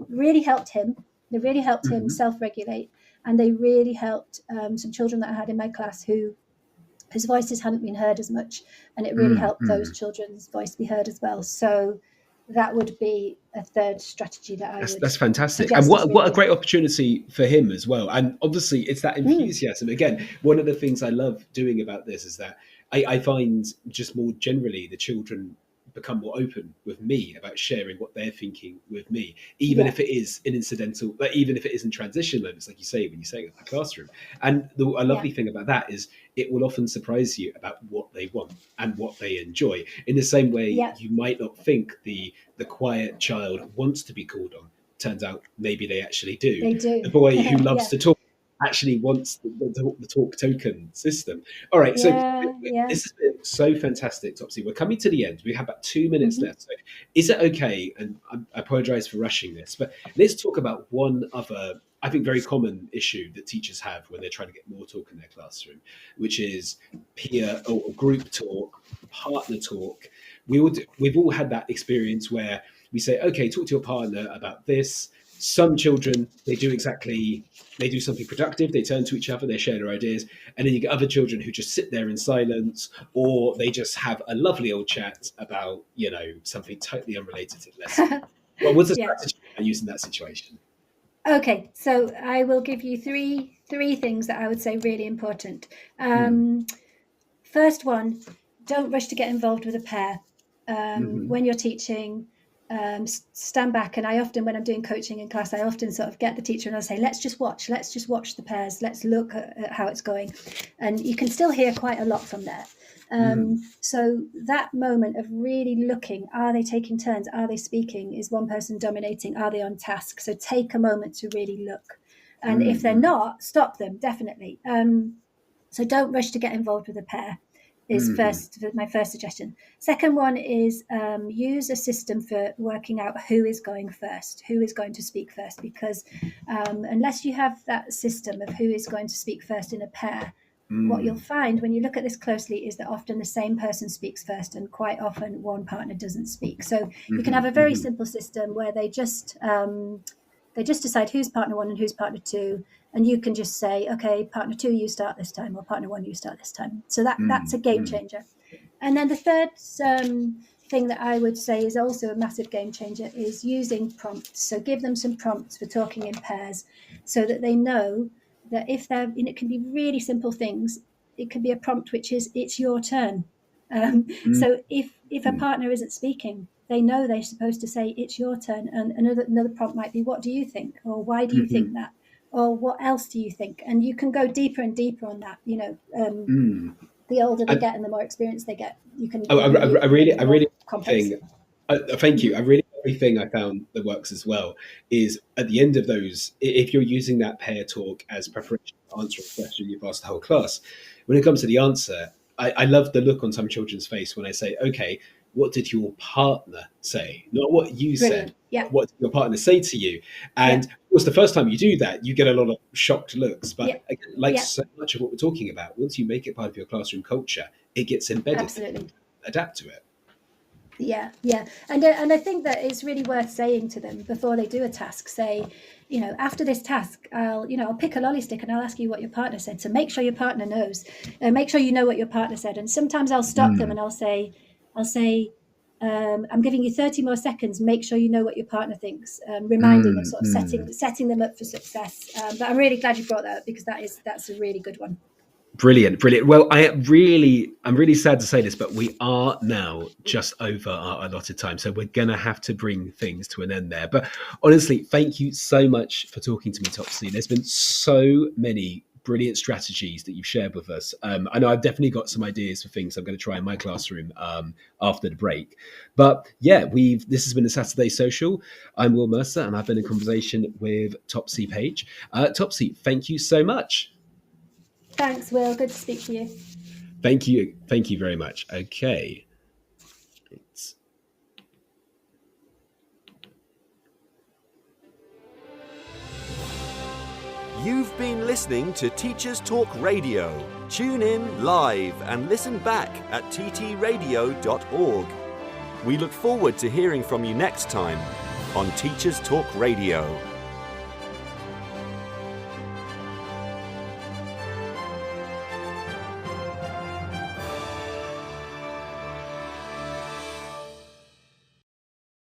really helped him. They really helped him self-regulate, and they really helped some children that I had in my class whose voices hadn't been heard as much, and it really helped those children's voice be heard as well. So that would be a third strategy that that's fantastic. And what a great opportunity for him as well. And obviously it's that enthusiasm. Again, one of the things I love doing about this is that I find just more generally the children become more open with me about sharing what they're thinking with me, even if it is an incidental, like even if it is in transition moments, like you say, when you're saying in the classroom. And a lovely thing about that is it will often surprise you about what they want and what they enjoy. In the same way, you might not think the quiet child wants to be called on. Turns out maybe they actually do. They do. The boy who loves to talk actually wants the talk token system. All right, so this has been so fantastic, Topsy. We're coming to the end. We have about 2 minutes left. So is it okay, and I apologize for rushing this, but let's talk about one other, I think, very common issue that teachers have when they're trying to get more talk in their classroom, which is peer or group talk, partner talk. We've all had that experience where we say, okay, talk to your partner about this. Some children, they do something productive, they turn to each other, they share their ideas, and then you get other children who just sit there in silence, or they just have a lovely old chat about, something totally unrelated to the lesson. Well, what's the strategy I use in that situation? Okay, so I will give you three things that I would say really important. First one, don't rush to get involved with a pair. When you're teaching, stand back. And I often, when I'm doing coaching in class, I often sort of get the teacher and I say, let's just watch the pairs. Let's look at how it's going. And you can still hear quite a lot from there. So that moment of really looking, are they taking turns? Are they speaking? Is one person dominating? Are they on task? So take a moment to really look. And if they're not, stop them, definitely. So don't rush to get involved with a pair. Is my first suggestion. Second one is use a system for working out who is going first, who is going to speak first, because unless you have that system of who is going to speak first in a pair, what you'll find when you look at this closely is that often the same person speaks first, and quite often one partner doesn't speak. So you can have a very simple system where they just decide who's partner 1 and who's partner 2. And you can just say, okay, partner 2, you start this time, or partner 1, you start this time. So that's a game changer. And then the third thing that I would say is also a massive game changer is using prompts. So give them some prompts for talking in pairs so that they know that if they're, and it can be really simple things. It can be a prompt which is, it's your turn. So if a partner isn't speaking, they know they're supposed to say, it's your turn. And another prompt might be, what do you think? Or why do you think that? Or what else do you think? And you can go deeper and deeper on that. The the older they get and the more experience they get, you can. I really complex. Thank you. Everything I found that works as well is at the end of those, if you're using that pair talk as preparation to answer a question you've asked the whole class, when it comes to the answer, I love the look on some children's face when I say, okay, what did your partner say? Not what you said. Yeah. What did your partner say to you? And of course, the first time you do that, you get a lot of shocked looks. But again, so much of what we're talking about, once you make it part of your classroom culture, it gets embedded. Absolutely. Adapt to it. Yeah. And I think that it's really worth saying to them before they do a task, say, after this task, I'll pick a lolly stick and I'll ask you what your partner said. So make sure your partner knows, make sure you know what your partner said. And sometimes I'll stop them and I'll say, I'm giving you 30 more seconds. Make sure you know what your partner thinks, reminding them, sort of setting them up for success. But I'm really glad you brought that up because that's a really good one. Brilliant. Well, I'm really sad to say this, but we are now just over our allotted time. So we're going to have to bring things to an end there. But honestly, thank you so much for talking to me, Topsy. There's been so many brilliant strategies that you've shared with us. I know I've definitely got some ideas for things I'm going to try in my classroom after the break. But yeah, this has been the Saturday Social. I'm Will Mercer, and I've been in conversation with Topsy Page. Topsy, thank you so much. Thanks, Will. Good to speak to you. Thank you. Thank you very much. Okay. You've been listening to Teachers Talk Radio. Tune in live and listen back at ttradio.org. We look forward to hearing from you next time on Teachers Talk Radio.